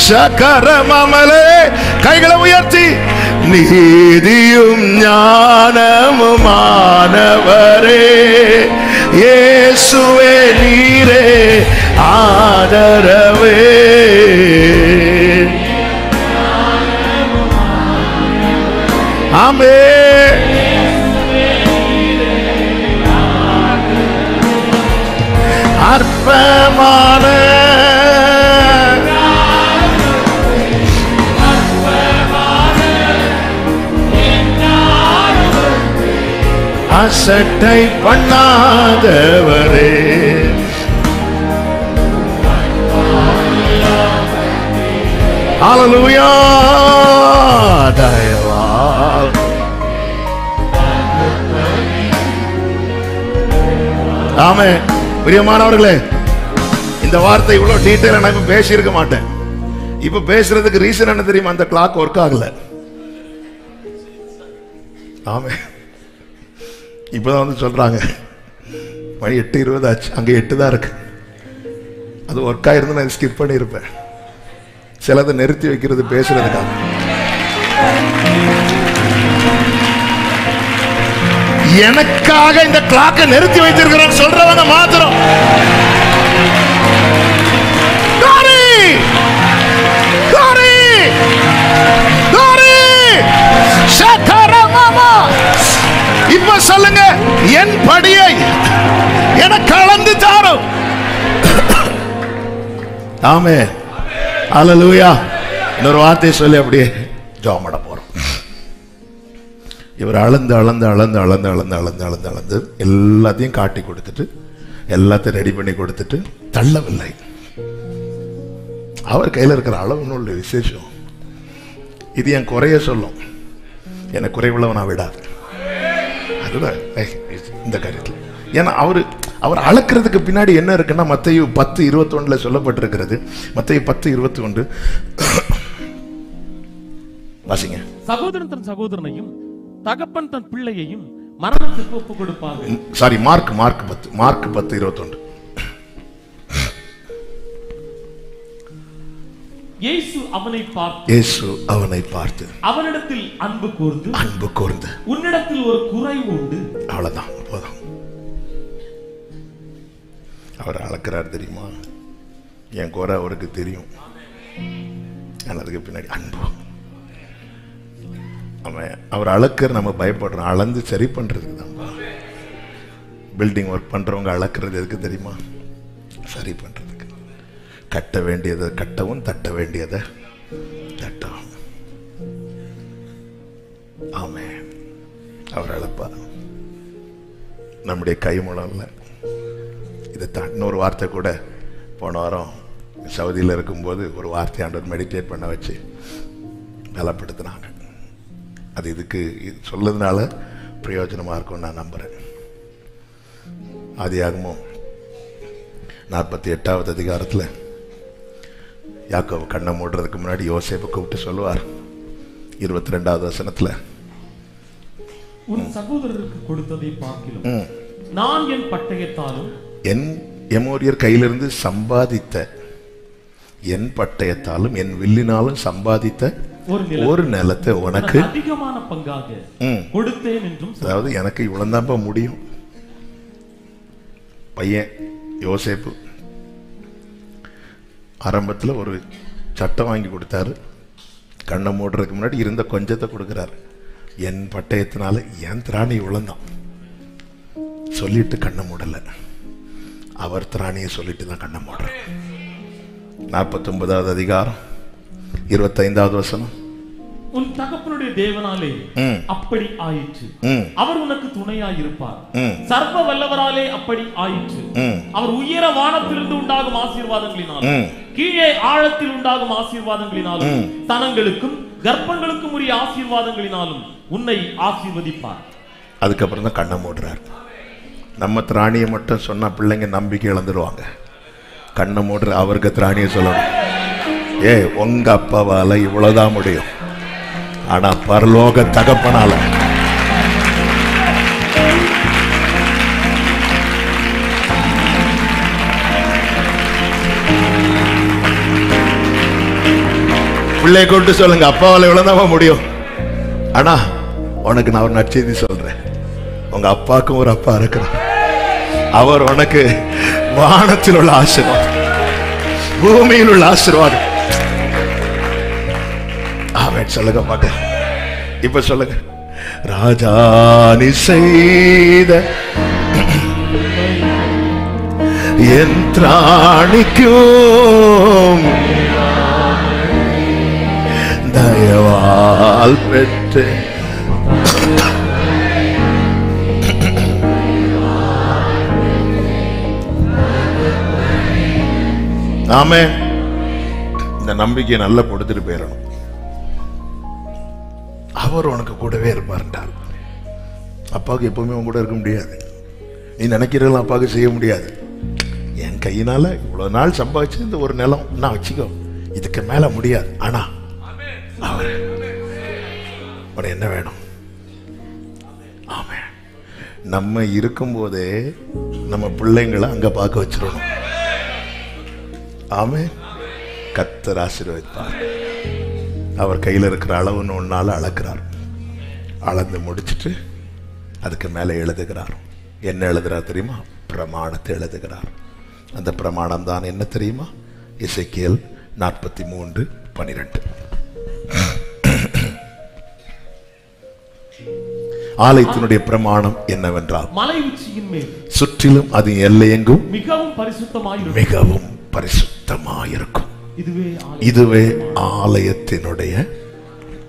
சகரமமலே கைகளை உயர்த்தி, நீதியும் ஞானமுமானவரே இயேசுவே நீரே ஆதரவே. ஆமென். அற்பமான அசட்டை பண்ணாதவரே, ஹல்லேலூயா. தயவால் ஆமென். பிரியமானவர்களே, இந்த வார்த்தை இவ்வளவு டீட்டெயிலா நான் இப்ப பேசியிருக்க மாட்டேன். இப்ப பேசுறதுக்கு ரீசன் என்ன தெரியுமா? அந்த கிளாக் ஒர்க் ஆகல. ஆமென். இப்பதான் வந்து சொல்றாங்க மணி 8:20 ஆச்சு, அங்க 8 தான் இருக்கு. அது ஒர்க் ஆயிருந்து நான் ஸ்கிப் பண்ணி இருப்பேன். சிலதை நிறுத்தி வைக்கிறது பேசுறதுக்காக. எனக்காக இந்த கிளாக்கை நிறுத்தி வைத்திருக்கிறோம் சொல்றவங்க மாத்திரம் இப்ப சொல்லுங்க, என் படியை எனக்கு கலந்து தாரும். ஆமென். ஹல்லேலூயா. இன்னொரு வார்த்தை சொல்லி அப்படியே ஜெபம் பண்ண போறோம். இவர் அளந்து அளந்து அளந்து அளந்து அளந்து அளந்து அளந்து அளந்து எல்லாத்தையும் காட்டி கொடுத்துட்டு, எல்லாத்தையும் ரெடி பண்ணி கொடுத்துட்டு தள்ளவில்லை. அவர் கையில் இருக்கிற அளவுன்னு உள்ள விசேஷம். இது என் குறைய சொல்லும், எனக்கு குறைவுள்ளவனா விடாது. அதுதான் இந்த காரியத்தில். ஏன்னா அவர் அளக்கிறதுக்கு பின்னாடி என்ன இருக்குன்னா, மத்தேயு 10:21 சொல்லப்பட்டிருக்கிறது. மத்தேயு 10:21 வாசிங்க. சகோதரன் தன் சகோதரனையும் தகப்பன் தன் பிள்ளையையும் மரணத்துக்கு ஒப்பு கொடுப்பார்கள். Sorry, mark 10:21. இயேசு அவனை பார்த்து அவனிடத்தில் அன்பு கூர்ந்து உன்னிடத்தில் ஒரு குறைவு உண்டு. அவ்வளவுதான், போதும். அவர் அளக்கிறார் தெரியுமா? என் குறை அவருக்கு தெரியும். அதுக்கு பின்னாடி அன்பு. அவர் அளக்கிற நம்ம பயப்படுறோம். அளந்து சரி பண்றதுக்கு தான். பில்டிங் ஒர்க் பண்றவங்க அளக்கிறது எதுக்கு தெரியுமா? சரி பண்றதுக்கு. கட்ட வேண்டியதை கட்டவும், தட்ட வேண்டியதை தட்டவும். ஆமென். அவர் அளப்பார். நம்முடைய கைமுழம் இல்லை. இதை இன்னொரு வார்த்தை கூட போன வாரம் சவுதியில் இருக்கும்போது ஒரு வார்த்தை ஆண்டவர் மெடிடேட் பண்ண வச்சு பலப்படுத்தினாங்க. அது இதுக்கு சொல்லதுனால பிரயோஜனமா இருக்கும் நான் நம்புறேன். ஆதியாகமம் 48வது அதிகாரத்துல யாக்கோபு கண்ணை மூடுறதுக்கு முன்னாடி யோசேப்பை கூப்பிட்டு சொல்லுவார். 22வது வசனத்துல, உன் சகோதரருக்கு கொடுத்ததை பார்க்கிலும் நான் என் பட்டயத்தாலும் என் எமோரியர் கையிலிருந்து சம்பாதித்த என் பட்டயத்தாலும் என் வில்லினாலும் சம்பாதித்த ஒரு நிலத்தை உனக்கு அதிகமான பங்காக கொடுத்தேன் என்றும். அதாவது எனக்கு இவ்வளவுதான்ப்பா முடியும். பையன் யோசேப்பு ஆரம்பத்துல ஒரு சட்டம் வாங்கி கொடுத்தாரு. கண்ணை மூடுறதுக்கு முன்னாடி இருந்த கொஞ்சத்தை கொடுக்கிறாரு. என் பட்டயத்தினால என் திராணி இவ்வளவுதான் சொல்லிட்டு கண்ணை மூடல, அவர் திராணியை சொல்லிட்டு தான் கண்ணை மூடுற. 49வது அதிகாரம் 25வது வசனம், உன் தகப்பனுடைய தேவனாலே அப்படி ஆயிற்று, அவர் உனக்கு துணையாய் இருப்பார். சர்வ வல்லவராலே அப்படி ஆயிற்று, அவர் உயர வானத்திலிருந்து உண்டாகும் ஆசீர்வாதங்களினாலும் கீழே ஆழத்தில் உண்டாகும் ஆசீர்வாதங்களினாலும் தனங்களுக்கும் கர்ப்பங்களுக்கும் உரிய ஆசீர்வாதங்களினாலும் உன்னை ஆசீர்வதிப்பார். அதுக்கப்புறம் தான் கண்ணை மூடுறார். நம்ம திராணியை மட்டும் சொன்னா பிள்ளைங்க நம்பிக்கை இழந்துருவாங்க. கண்ணை மூடுற அவருக்கு திராணியை சொல்லணும். உங்க அப்பாவால இவ்வளவுதான் முடியும், ஆனா பரலோக தகப்பனால பிள்ளை கொண்டு சொல்லுங்க, அப்பாவால இவ்வளவுதான் முடியும். ஆனா உனக்கு நான் ஒரு நற்செய்தி சொல்றேன். உங்க அப்பாவுக்கும் ஒரு அப்பா இருக்கிறார். அவர் உனக்கு வானத்தில் உள்ள ஆசீர்வாதம், பூமியில் உள்ள ஆசீர்வாதம். அவன் சொல்லுங்க பாக்க. இப்ப சொல்லுங்க, ராஜா நீ செய்த என் திராணிக்கும் தயவால் பெற்று ஆமே. இந்த நம்பிக்கையை நல்லா கொடுத்துட்டு போயிடணும். அவர் உனக்கு கூடவே இருப்பார்ன்றார். அப்பாவுக்கு எப்பவுமே உன் கூட இருக்க முடியாது. நீ நினைக்கிறதெல்லாம் அப்பாவுக்கு செய்ய முடியாது. என் கையினால இவ்வளவு நாள் சம்பாதிச்சு இந்த ஒரு நிலம் நான் வச்சுக்கோ, இதுக்கு மேல முடியாது. ஆனா அவர் உனக்கு என்ன வேணும்? ஆமே. நம்ம இருக்கும் போதே நம்ம பிள்ளைங்களை அங்க பார்க்க வச்சிடணும். ஆமே. கர்த்தர் ஆசீர்வதிப்பார். அவர் கையில் இருக்கிற அளவுன்னு ஒன்னால அளக்கிறார். அளந்து முடிச்சுட்டு அதுக்கு மேலே எழுதுகிறார். என்ன எழுதுறார் தெரியுமா? பிரமாணத்தை எழுதுகிறார். அந்த பிரமாணம் தான் என்ன தெரியுமா? எசேக்கியேல் 43:12. ஆலயத்தினுடைய பிரமாணம் என்னவென்றால், மலை உச்சியின் மேல் சுற்றிலும் அது எல்லையெங்கும் மிகவும் பரிசுத்தமாயிருக்கும், மிகவும் பரிசுத்தமாயிருக்கும். இதுவே ஆலயத்தினுடைய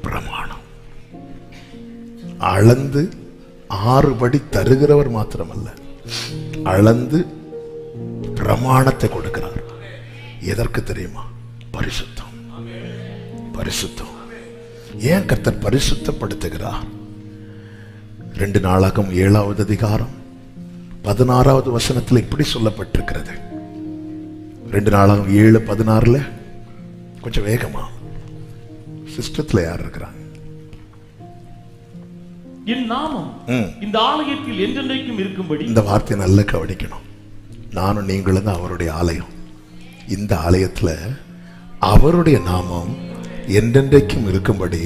பிரமாணம். அளந்து 6 படி தருகிறவர் மாத்திரமல்ல, அளந்து பிரமாணத்தை கொடுக்கிறார். எதற்கு தெரியுமா? பரிசுத்தம். பரிசுத்தம். ஏன் கர்த்தர் பரிசுத்தப்படுத்துகிறார்? 2 நாளாகும் 7வது அதிகாரம் 16வது வசனத்தில் இப்படி சொல்லப்பட்டிருக்கிறது. 2 நாளாகும் 7:16. கொஞ்சம் வேகமா. சிஸ்டத்துல யார் இருக்கிறாங்க? என் நாமம் இந்த ஆலயத்தில் என்றென்றைக்கும் இருக்கும்படி. இந்த வார்த்தையை நல்லா கவனிக்கணும். நானும் நீங்களும் தான் அவருடைய ஆலயம். இந்த ஆலயத்துல அவருடைய நாமம் என்றென்றைக்கும் இருக்கும்படி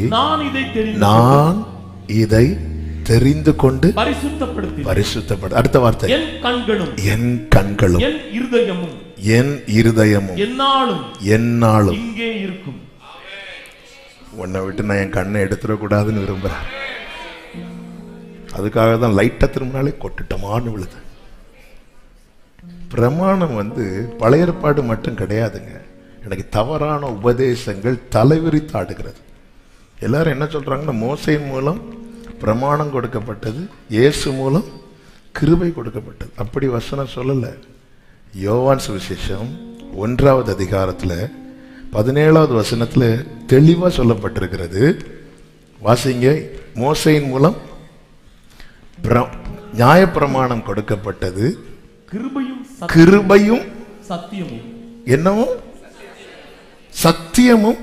நான் இதை தெரிந்து கொண்டு பரிசுத்தப்படுத்த. அடுத்த வார்த்தை, என் கண்களும் என் இருதயமும் என்னாலும் இங்கே இருக்கும். உன்னை விட்டு நான் என் கண்ணை எடுத்துடக்கூடாதுன்னு விரும்புறேன். அதுக்காக தான் லைட்டா திரும்பினாலே கொட்டுட்டமான்னு விழுது. பிரமாணம் பழைய ஏற்பாடு மட்டும் கிடையாதுங்க. எனக்கு தவறான உபதேசங்கள் தலைவிரித்து ஆடுகிறது. எல்லாரும் என்ன சொல்றாங்கன்னா, மோசையின் மூலம் பிரமாணம் கொடுக்கப்பட்டது, இயேசு மூலம் கிருபை கொடுக்கப்பட்டது. அப்படி வசனம் சொல்லல. யோவான் சுவிசேஷம் 1வது அதிகாரத்துல 17வது வசனத்துல தெளிவா சொல்லப்பட்டிருக்கிறது. வாசிங்க. மோசையின் மூலம் நியாயப்பிரமாணம் கொடுக்கப்பட்டது, கிருபையும் சத்தியமும் என்னவும் சத்தியமும்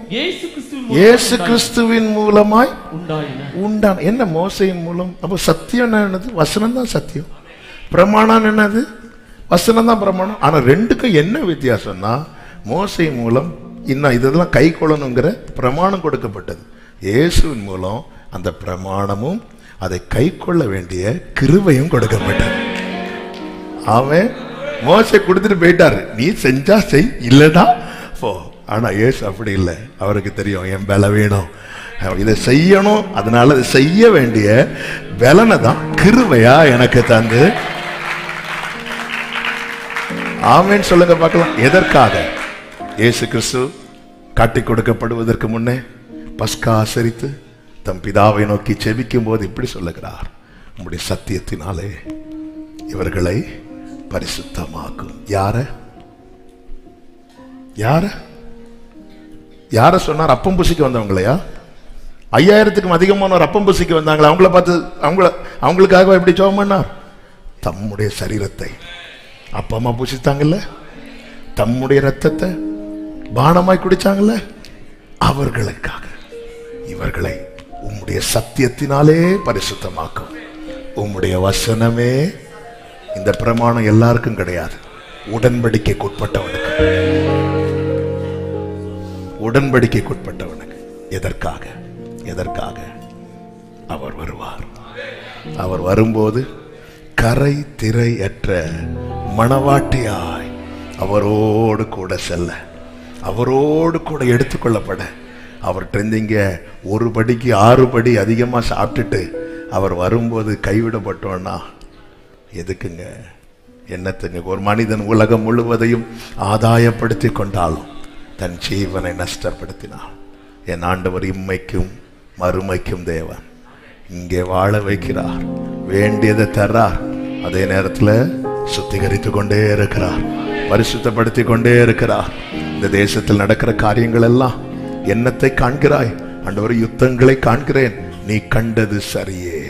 இயேசு கிறிஸ்துவின் மூலமாய் உண்டான. என்ன மோசையின் மூலம்? அப்ப சத்தியம் என்னது? வசனம் தான் சத்தியம். பிரமாணம் என்னது? வசனம் தான் பிரமாணம். ஆனா ரெண்டுக்கும் என்ன வித்தியாசம்னா, மோசையின் மூலம் இன்னும் இதெல்லாம் கை கொள்ளணுங்கிற பிரமாணம் கொடுக்கப்பட்டது. இயேசுவின் மூலம் அந்த பிரமாணமும் அதை கை கொள்ள வேண்டிய கிருபையும் கொடுக்கப்பட்டது. அவன் மோசை கொடுத்துட்டு போயிட்டாரு, நீ செஞ்சா செய், இல்லடா போ. ஆனா இயேசு அப்படி இல்லை. அவருக்கு தெரியும் என் பலவீனம், இதை செய்யணும், அதனால அதை செய்ய வேண்டிய பலனை தான் கிருபையா எனக்கு தந்து. ஆமென் சொல்லுங்க பார்க்கலாம். எதற்காக? இயேசு கிறிஸ்து காட்டி கொடுக்கப்படுவதற்கு முன்னே பஸ்கா ஆசரித்து தம் பிதாவை நோக்கி செபிக்கும் போது இப்படி சொல்லுகிறார், உம்முடைய சத்தியத்தினாலே இவர்களை பரிசுத்தமாக்கும். யார யார யார சொன்னார்? அப்பம் புசிக்க வந்தவங்களையா? 5000க்கும் அதிகமானவர் அப்பம் புசிக்க வந்தாங்களா? அவங்கள பார்த்து அவங்களுக்காக எப்படி ஜெபம் பண்ணார்? தம்முடைய சரீரத்தை அப்பமா புசித்தாங்கல்ல, தம்முடைய ரத்தத்தை பானமாய் குடிச்சாங்கல்ல, அவர்களுக்காக இவர்களை உம்முடைய சத்தியத்தினாலே பரிசுத்தமாக்கும். உம்முடைய வசனமே. இந்த பிரமாணம் எல்லாருக்கும் கிடையாது, உடன்படிக்கைக்குட்பட்டவனுக்கு. உடன்படிக்கைக்குட்பட்டவனுக்கு. எதற்காக? எதற்காக? அவர் வருவார். அவர் வரும்போது கரை திரையற்ற மணவாட்டியாய் அவரோடு கூட செல்ல, அவரோடு கூட எடுத்துக்கொள்ளப்பட, அவர்கிட்ட இங்க ஒரு படிக்கு 6 படி அதிகமா சாப்பிட்டுட்டு அவர் வரும்போது கைவிடப்பட்டோன்னா எதுக்குங்க? என்னத்துங்க? ஒரு மனிதன் உலகம் முழுவதையும் ஆதாயப்படுத்தி கொண்டாலும் தன் ஜீவனை நஷ்டப்படுத்தினான். என் ஆண்டவர் இம்மைக்கும் மறுமைக்கும் தேவன். இங்கே வாழ வைக்கிறார், வேண்டியதை தர்றார், அதே நேரத்தில் சுத்திகரித்து கொண்டே இருக்கிறார், பரிசுத்தப்படுத்தி கொண்டே இருக்கிறார். இந்த தேசத்தில் நடக்கிற காரியங்கள் எல்லாம் என்னத்தை காண்கிறாய்? ஆண்டவர், யுத்தங்களை காண்கிறேன். நீ கண்டது சரியே.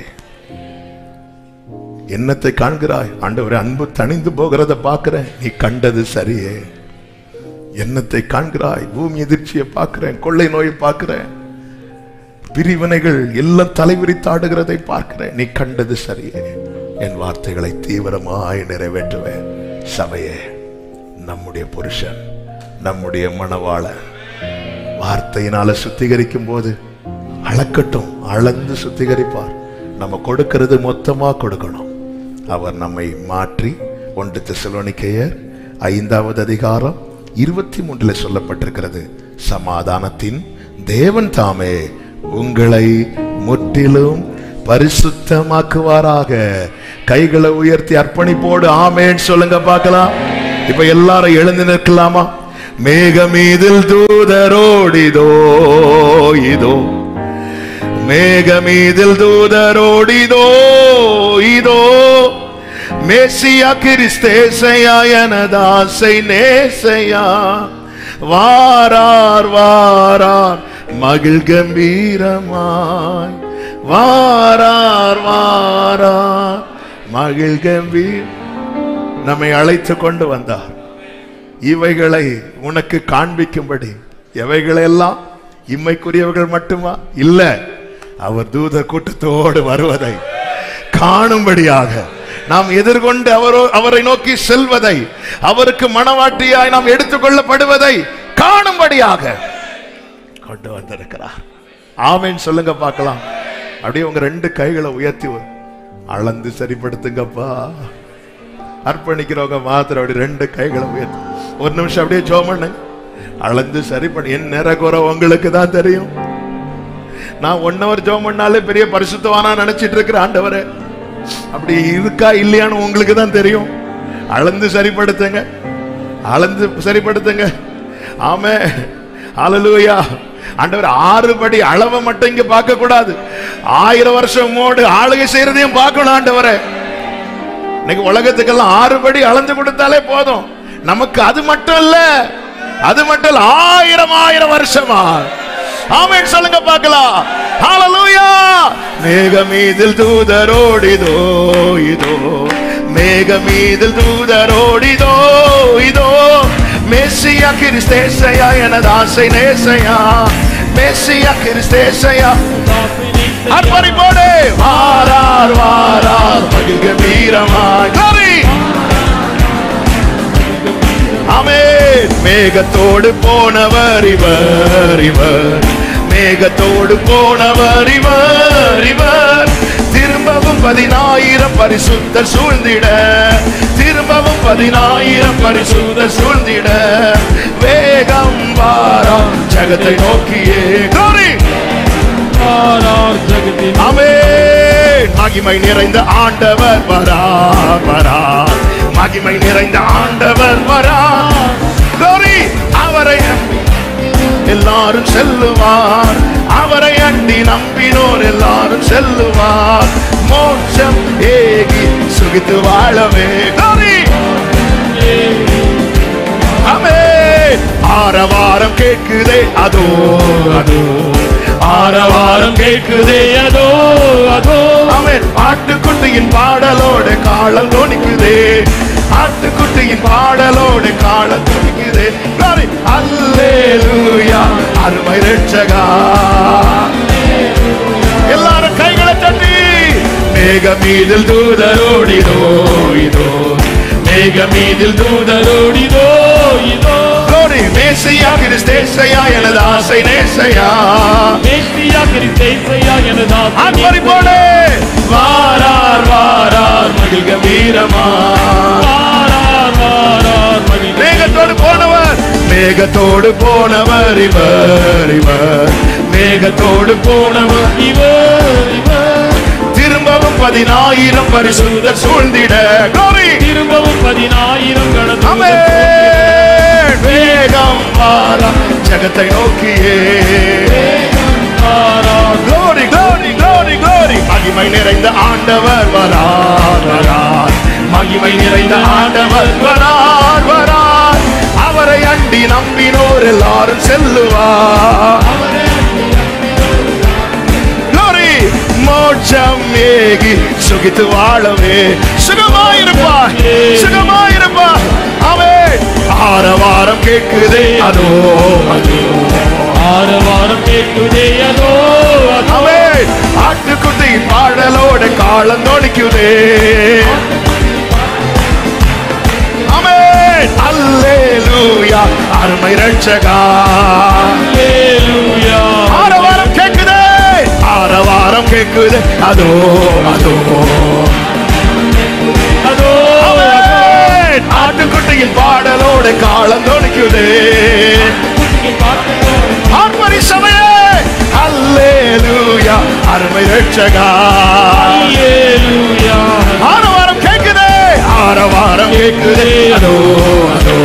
என்னத்தை காண்கிறாய்? ஆண்டவரே, அன்பு தணிந்து போகிறத பார்க்கிறேன். நீ கண்டது சரியே. என்னத்தை காண்கிறாய்? பூமி எதிர்ச்சியை பார்க்கிறேன், கொள்ளை நோயை பார்க்கிறேன், பிரிவினைகள் எல்லாம் தலைவிரித்தாடுகிறதை பார்க்கிறேன். நீ கண்டது சரியே. என் வார்த்தைகளை தீவிரமாய் நிறைவேற்றுவேன். சபையே, நம்முடைய புருஷன், நம்முடைய மணவாளன் வார்த்தையினால சுத்திகரிக்கும் போது அளக்கட்டும், அளந்து சுத்திகரிப்பார். நம்ம கொடுக்கிறது மொத்தமா கொடுக்கணும். அவர் நம்மை மாற்றி 1 தெசலோனிக்கேயர் 5வது அதிகாரம் 23 சொல்லப்பட்டிருக்கிறது, சமாதானத்தின் தேவன் தாமே உங்களை முற்றிலும் பரிசுத்தமாக்குவாராக. கைகளை உயர்த்தி அர்ப்பணிப்போடு ஆமென் சொல்லுங்க பார்க்கலாம். இப்ப எல்லாரும் எழுந்து நிற்கலாமா? மேகமீதில் தூதரோடிதோ இதோ, மேகமீதில் தூதரோடிதோ இதோ, மேசியா கிறிஸ்தேசையா எனதாசை நேசையா, வாரார் வாரார் மகிழ் கம்பீரமாய், வாரார் வாரார் மகிழ் கம்பீர். நம்மை அழைத்து கொண்டு வந்தார் இவைகளை உனக்கு காண்பிக்கும்படி. எவைகளெல்லாம்? இம்மைக்குரியவர்கள் மட்டுமா? இல்ல, அவர் தூத கூட்டத்தோடு வருவதை காணும்படியாக, நாம் எதிர்கொண்டு அவரை நோக்கி செல்வதை, அவருக்கு மணவாட்டியாய் நாம் எடுத்துக்கொள்ளப்படுவதை காணும்படியாக கொண்டு வந்திருக்கிறார். ஆமென் சொல்லுங்க பார்க்கலாம். அப்படியே உங்க 2 கைகளை உயர்த்தி அளந்து சரிப்படுத்துங்கப்பா. அர்ப்பணிக்கிறவங்க மாத்திரம் அப்படி 2 கைகளை உயர்த்தி ஒரு நிமிஷம் அப்படியே ஜெபம் பண்ணுங்க. அளந்து சரி பண்ணி. என் நிறகுறை உங்களுக்கு தான் தெரியும். நான் 1 hour ஜெபம் பண்ணாலே பெரிய பரிசுத்தவானா நினைச்சிட்டு இருக்கிற ஆண்டவரே, அப்படி இருக்கா இல்லையான்னு உங்களுக்கு தான் தெரியும். அளந்து சரிப்படுத்துங்க, அளந்து சரிப்படுத்துங்க. ஆமே, ஹல்லேலூயா. ஆண்டவர் 6 படி அளவை மட்டும் இங்க பார்க்க கூடாது, 1000 வருஷம் மோடு ஆளுகை செய்யறதையும் பார்க்கணும். ஆண்டவரே, இன்னைக்கு உலகத்துக்கெல்லாம் 6 படி அளந்து கொடுத்தாலே போதும். நமக்கு அது மட்டும் இல்ல, அது மட்டும் 1000 வருஷமா ஆமென் சொல்லுங்க பார்க்கலாம். ஹalleluya. மேகமீதில் தூதரோடிதோ இதோ, மேகமீதில் தூதரோடிதோ இதோ, மெசியா கிறிஸ்தேசையா எனது ஆசை நேசையா, மெசியா கிறிஸ்தேசையா அர்ப்பணிப்போடு வாரார் வாரார் மகிழ்க வீரமாய். ஆமென். மேகத்தோடு போனவர் இவர் இவர், மேகத்தோடு போனவர் இவர் இவர், திரும்பவும் 10,000 பரிசுத்தர் சூழ்ந்திட, திரும்பவும் 10,000 பரிசுத்தர் சூழ்ந்திட, வேகம் வாரார் ஜகத்தை நோக்கியே. ஆமென். மகிமை நிறைந்த ஆண்டவர் வரார் வரார், மகிமை நிறைந்த ஆண்டவர் வரார். அவரை எல்லாரும் செல்லுவார், அவரை அண்டி நம்பினோர் எல்லாரும் செல்லுவார், மோட்சம் ஏகி சுகித்து வாழவே. ஆமென். ஆரவாரம் கேட்குதே அதோ அதோ, ஆரவாரம் கேட்குதே அதோ அதோ. ஆமென். ஆட்டுக்குட்டியின் பாடலோடு காலம் தோணிக்குதே, ஆட்டுக்குட்டியின் பாடலோடு காலம் தோணிக்குதே. அல்லேலூயா அருமை ரட்சகா. எல்லாரும் கைகளை தட்டி மேகமீதில் தூதரோடிதோ இதோ, மேகமீதில் தூதரோடிதோ இதோ, மேசியா கிறிஸ்தேசையா எனது ஆசை நேசையா, மேசியா கிறிஸ்தேசையா எனது ஆசை அர்ப்பணிப்போடு வாரார் வாரார் மகிழ்க வீரமா, வாரார் வாரார் மகிழ்க. மேகத்தோடு போனவர், மேகத்தோடு போனவர் இவர் இவர், மேகத்தோடு போனவர் இவர் இவர், திரும்பவும் 10,000 பரிசுத்தர் சூழ்ந்திட, திரும்பவும் 10,000 கடந்து வேகம் வாரா ஜகத்தை நோக்கியே. Glory glory glory glory. மகிமை நிறைந்த ஆண்டவர் வரார் வரார், மகிமை நிறைந்த ஆண்டவர் வரார் வரார், அவரை அண்டி நம்பினோர் எல்லாரும் செல்லுவார். Glory. மோட்சம் ஏகி சுகித்து வாழவே, சுகமாயிருப்பார் சுகமாயிருப்பார். ஆமென். ஆரவாரம் கேட்குதே அதோ அதோ, ஆரவாரம் கேட்குதே அதோ அதோ. ஆமென். ஆட்டுக்குட்டியின் பாடலோடு காலம் தோணிக்குதே. ஆமென். அல்லேலூயா அருமை ரட்சகா. அல்லேலூயா. ஆரவாரம் கேட்குதே, ஆரவாரம் கேட்குதே அதோ அதோ அதோ. ஆட்டுக்குட்டியின் பாடலோடு காலம் தோணிக்குதே. ஆர்ப்பரி சபையே அல்லேலூயா அருமை ரட்சகா. அல்லேலூயா. ஆரவாரம் கேட்குதே, ஆரவாரம் கேட்குதே அதோ அதோ,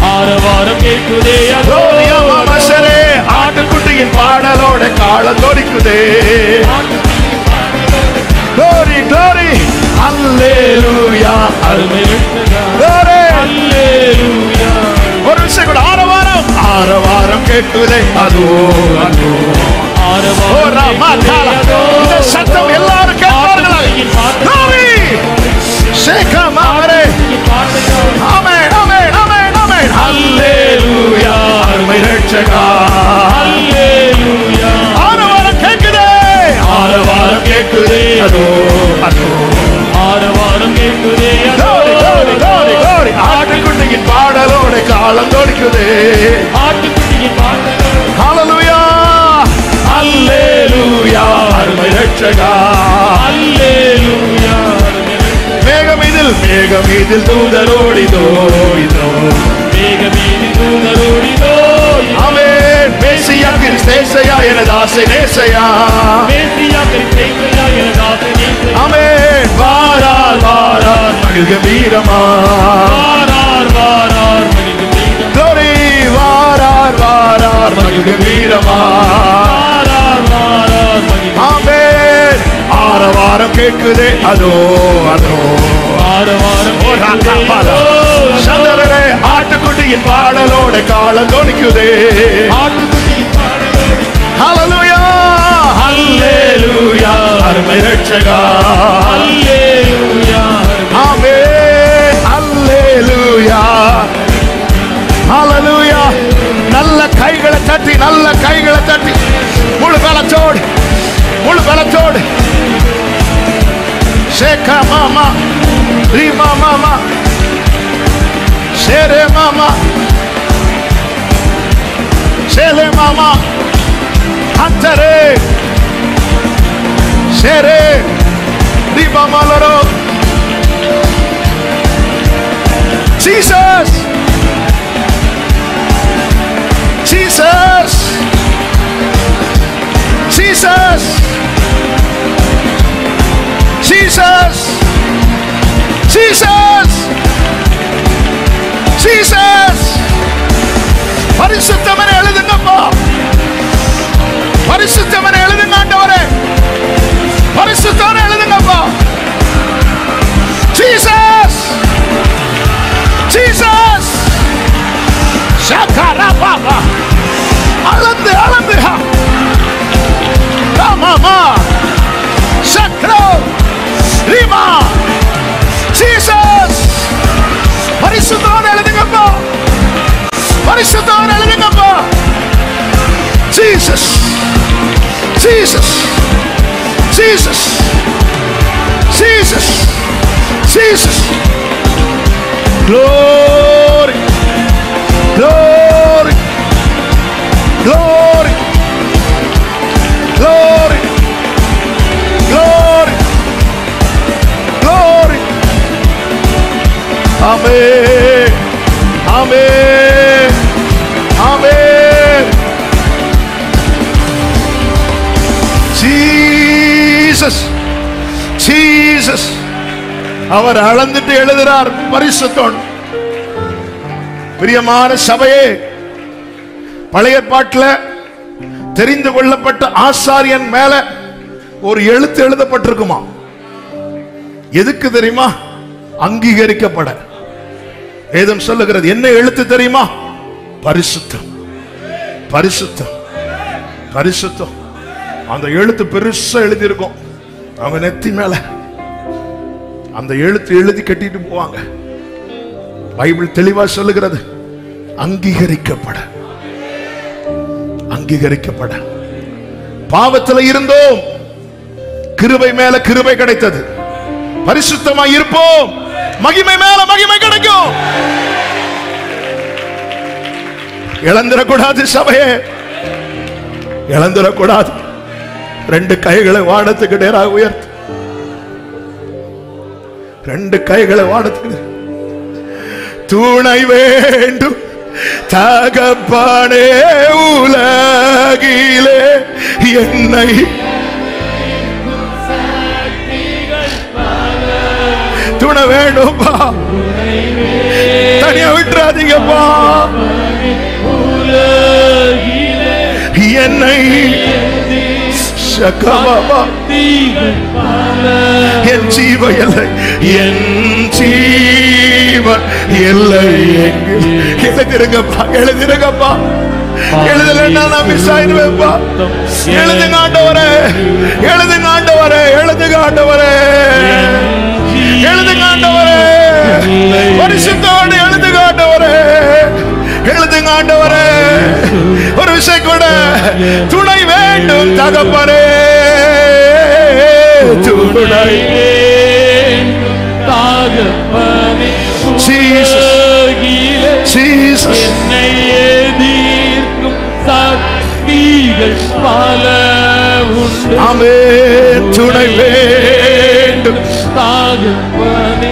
ஆரவாரம் கேட்குதே அதோ. மனசரே ஆட்டுக்குட்டியின் பாடலோடு காலம் தோணிக்குதே. Glory glory. அல்லேலூயா அருமை ரட்சகா. அல்லேலூயா. ஒரு விஷயம் கூட ஆரவாரம், ஆரவாரம் கேட்குதே அதோ அதோ, ஆரவாரம் அதோ. இந்த சத்தம் எல்லாரும் கேட்பார்களாக. Glory. சேகமாரே. ஆமென் ஆமென் ஆமென் ஆமென். அல்லேலூயா அருமை ரட்சகா. அல்லேலூயா. ஆரவாரம் கேட்குதே, ஆரவாரம் கேட்குதே அதோ அதோ, ஆரவாரம் கேட்குதே அதோ. ஆட்டுக்குட்டியின் பாடலோடு காலம் தோணிக்குதே. ஆட்டுக்குட்டியின் பாடலோடு. ஹல்லேலூயா அல்லேலூயா அருமை ரட்சகா. அல்லேலூயா. மேகமீதில் மேகமீதில் தூதரோடிதோ இதோ, மேகமீதில் தூதரோடிதோ. ஆமென். மேசியா கிறிஸ்தேசையா எனது ஆசை நேசையா, மேசியா கிறிஸ்தேசையா எனது ஆசை நேசையா. ஆமென். வாரார் வாரார் மகிழ்க வீரமா, வாரார் வாரார் மகிழ்க வீரமா. Glory. வாரார் வாரார் மகிழ்க வீரமா, வாரார் வாரார் மகிழ்க. ஆமென். ஆரவாரம் கேட்குதே அதோ அதோ, ஆரவாரம் கேட்குதே அதோ. சந்தரரே ஆட்டுக்குட்டியின் பாடலோடு காலம் தோணிக்குதே. ஆட்டுக்குட்டியின் பாடலோடு. ஹalleluya ஹல்லேலூயா அருமை ரட்சகா ஹல்லேலூயா ஆமென் ஹalleluya ஹalleluya நல்ல கைகளை தட்டி முழு பலத்தோடு சேகா மாமா ரீமா மாமா சேரே மாமா சேலே மாமா அந்தரே சேரே Reema மாலரோ Jesus Jesus Jesus Jesus Jesus Jesus பரிசுத்தமனே எழுதுங்கப்பா பரிசுத்தமனே எழுதுங்க ஆண்டவரே பரிசுத்தமனே எழுதுங்கப்பா Jesus Jesus Shakara Baba Alande Mama Shakro Rima Jesus பரிசுத்தமான எழுதுங்கப்பா பரிசுத்தமான எழுதுங்கப்பா Jesus Jesus Jesus Jesus Jesus Glory Glory Glory Glory Glory Glory Amen Amen Amen Jesus Jesus அவர் அளந்துட்டு எழுதுறார் பரிசுத்தோன் பிரியமான சபையே பழைய பாட்டுல தெரிந்து கொள்ளப்பட்ட ஆசாரியன் மேல ஒரு எழுத்து எழுதப்பட்டிருக்குமா எதுக்கு தெரியுமா அங்கீகரிக்கப்பட வேதம் சொல்லுகிறது என்ன எழுத்து தெரியுமா பரிசுத்தம் பரிசுத்தம் பரிசுத்தம் அந்த எழுத்து பெருசா எழுதி இருக்கும் அவங்க நெத்தி மேல அந்த எழுத்து எழுதி கட்டிட்டு போவாங்க பைபிள் தெளிவா சொல்லுகிறது அங்கீகரிக்கப்பட அங்கீகரிக்கப்பட பாவத்தில் இருந்தோம் கிருபை மேல கிருபை கிடைத்தது பரிசுத்தமாய் இருப்போம் மகிமை மேல மகிமை கிடைக்கும் இழந்துடக்கூடாது சபையே இழந்துடக்கூடாது ரெண்டு கைகளை வானத்துக்கு நேராக உயர்த்து ரெண்டு கைகளை வானத்துக்கு துணை வேண்டும் தகப்பனே உலகிலே என்னை துணை வேண்டும்பா தனியா விட்டுறாதீங்கப்பா என்னை என் ஜீவ எல்லை என் ஜீவ எல்லை எழுதிருங்கப்பா எழுதிருங்கப்பா எழுதலன்னா நான் மிஸ் ஆயிடுவேன்ப்பா எழுதுங்க ஆண்டவரே எழுதுங்க ஆண்டவரே எழுதுங்க ஆண்டவரே எழுதுங்க ஆண்டவரே பரிசுத்தோடு எழுதுங்க ஆண்டவரே எழுதுங்க ஆண்டவரே ஒரு விஷயம் கூட துணை வேண்டும் தகப்பனே துணை தகப்பனே Jesus என்னை எதிர்க்கும் சக்திகள் பல உண்டு ஆமென் துணை வேண்டும் தகப்பனே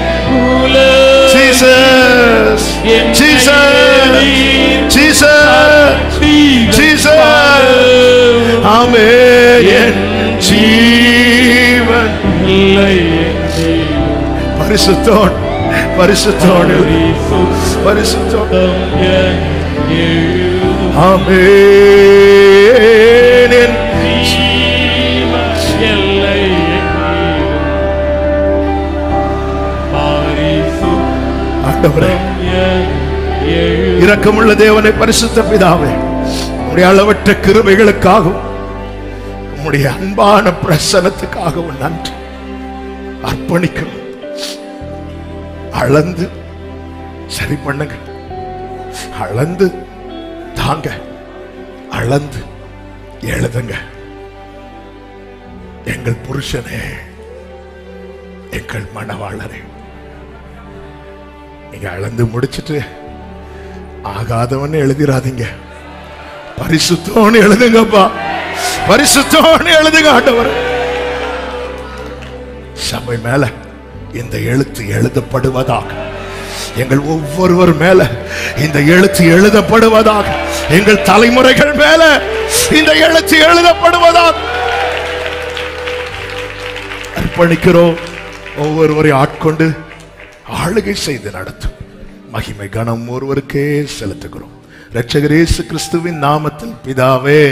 Jesus Jesus Jesus Jesus ஆமென் என் ஜீவன் பரிசுத்தோன் பரிசுத்தோன் பரிசுத்தோன் ஆமென் என் ஆண்டவரே இரக்கமுள்ள தேவனே பரிசுத்த பிதாவே உம்முடைய அளவற்ற கிருபைகளுக்காகவும் உம்முடைய அன்பான பிரசனத்துக்காக நன்றி அர்ப்பணிக்கிறோம். அளந்து சரி பண்ணுங்க, அளந்து தாங்க, அளந்து எழுதுங்க. எங்கள் புருஷனே, எங்கள் மணவாளரே, நீங்க அளந்து முடிச்சிட்டு ஆகாதவன் எழுதிராதீங்க, பரிசுத்தோன்னு எழுதுங்கப்பா, பரிசுத்தோன்னு எழுதுங்க. ஆண்டவர் சபை மேல இந்த எழுத்து எழுதப்படுவதாக, எங்கள் ஒவ்வொருவர் மேல இந்த எழுத்து எழுதப்படுவதாக, எங்கள் தலைமுறைகள் மேல இந்த எழுத்து எழுதப்படுவதாக அர்ப்பணிக்கிறோம். ஒவ்வொருவரை ஆட்கொண்டு ஆளுகை செய்து நடத்தும். மகிமை கனம் ஒருவருக்கே செலுத்துகிறோம். இரட்சகர் இயேசு கிறிஸ்துவின் நாமத்தில் பிதாவே.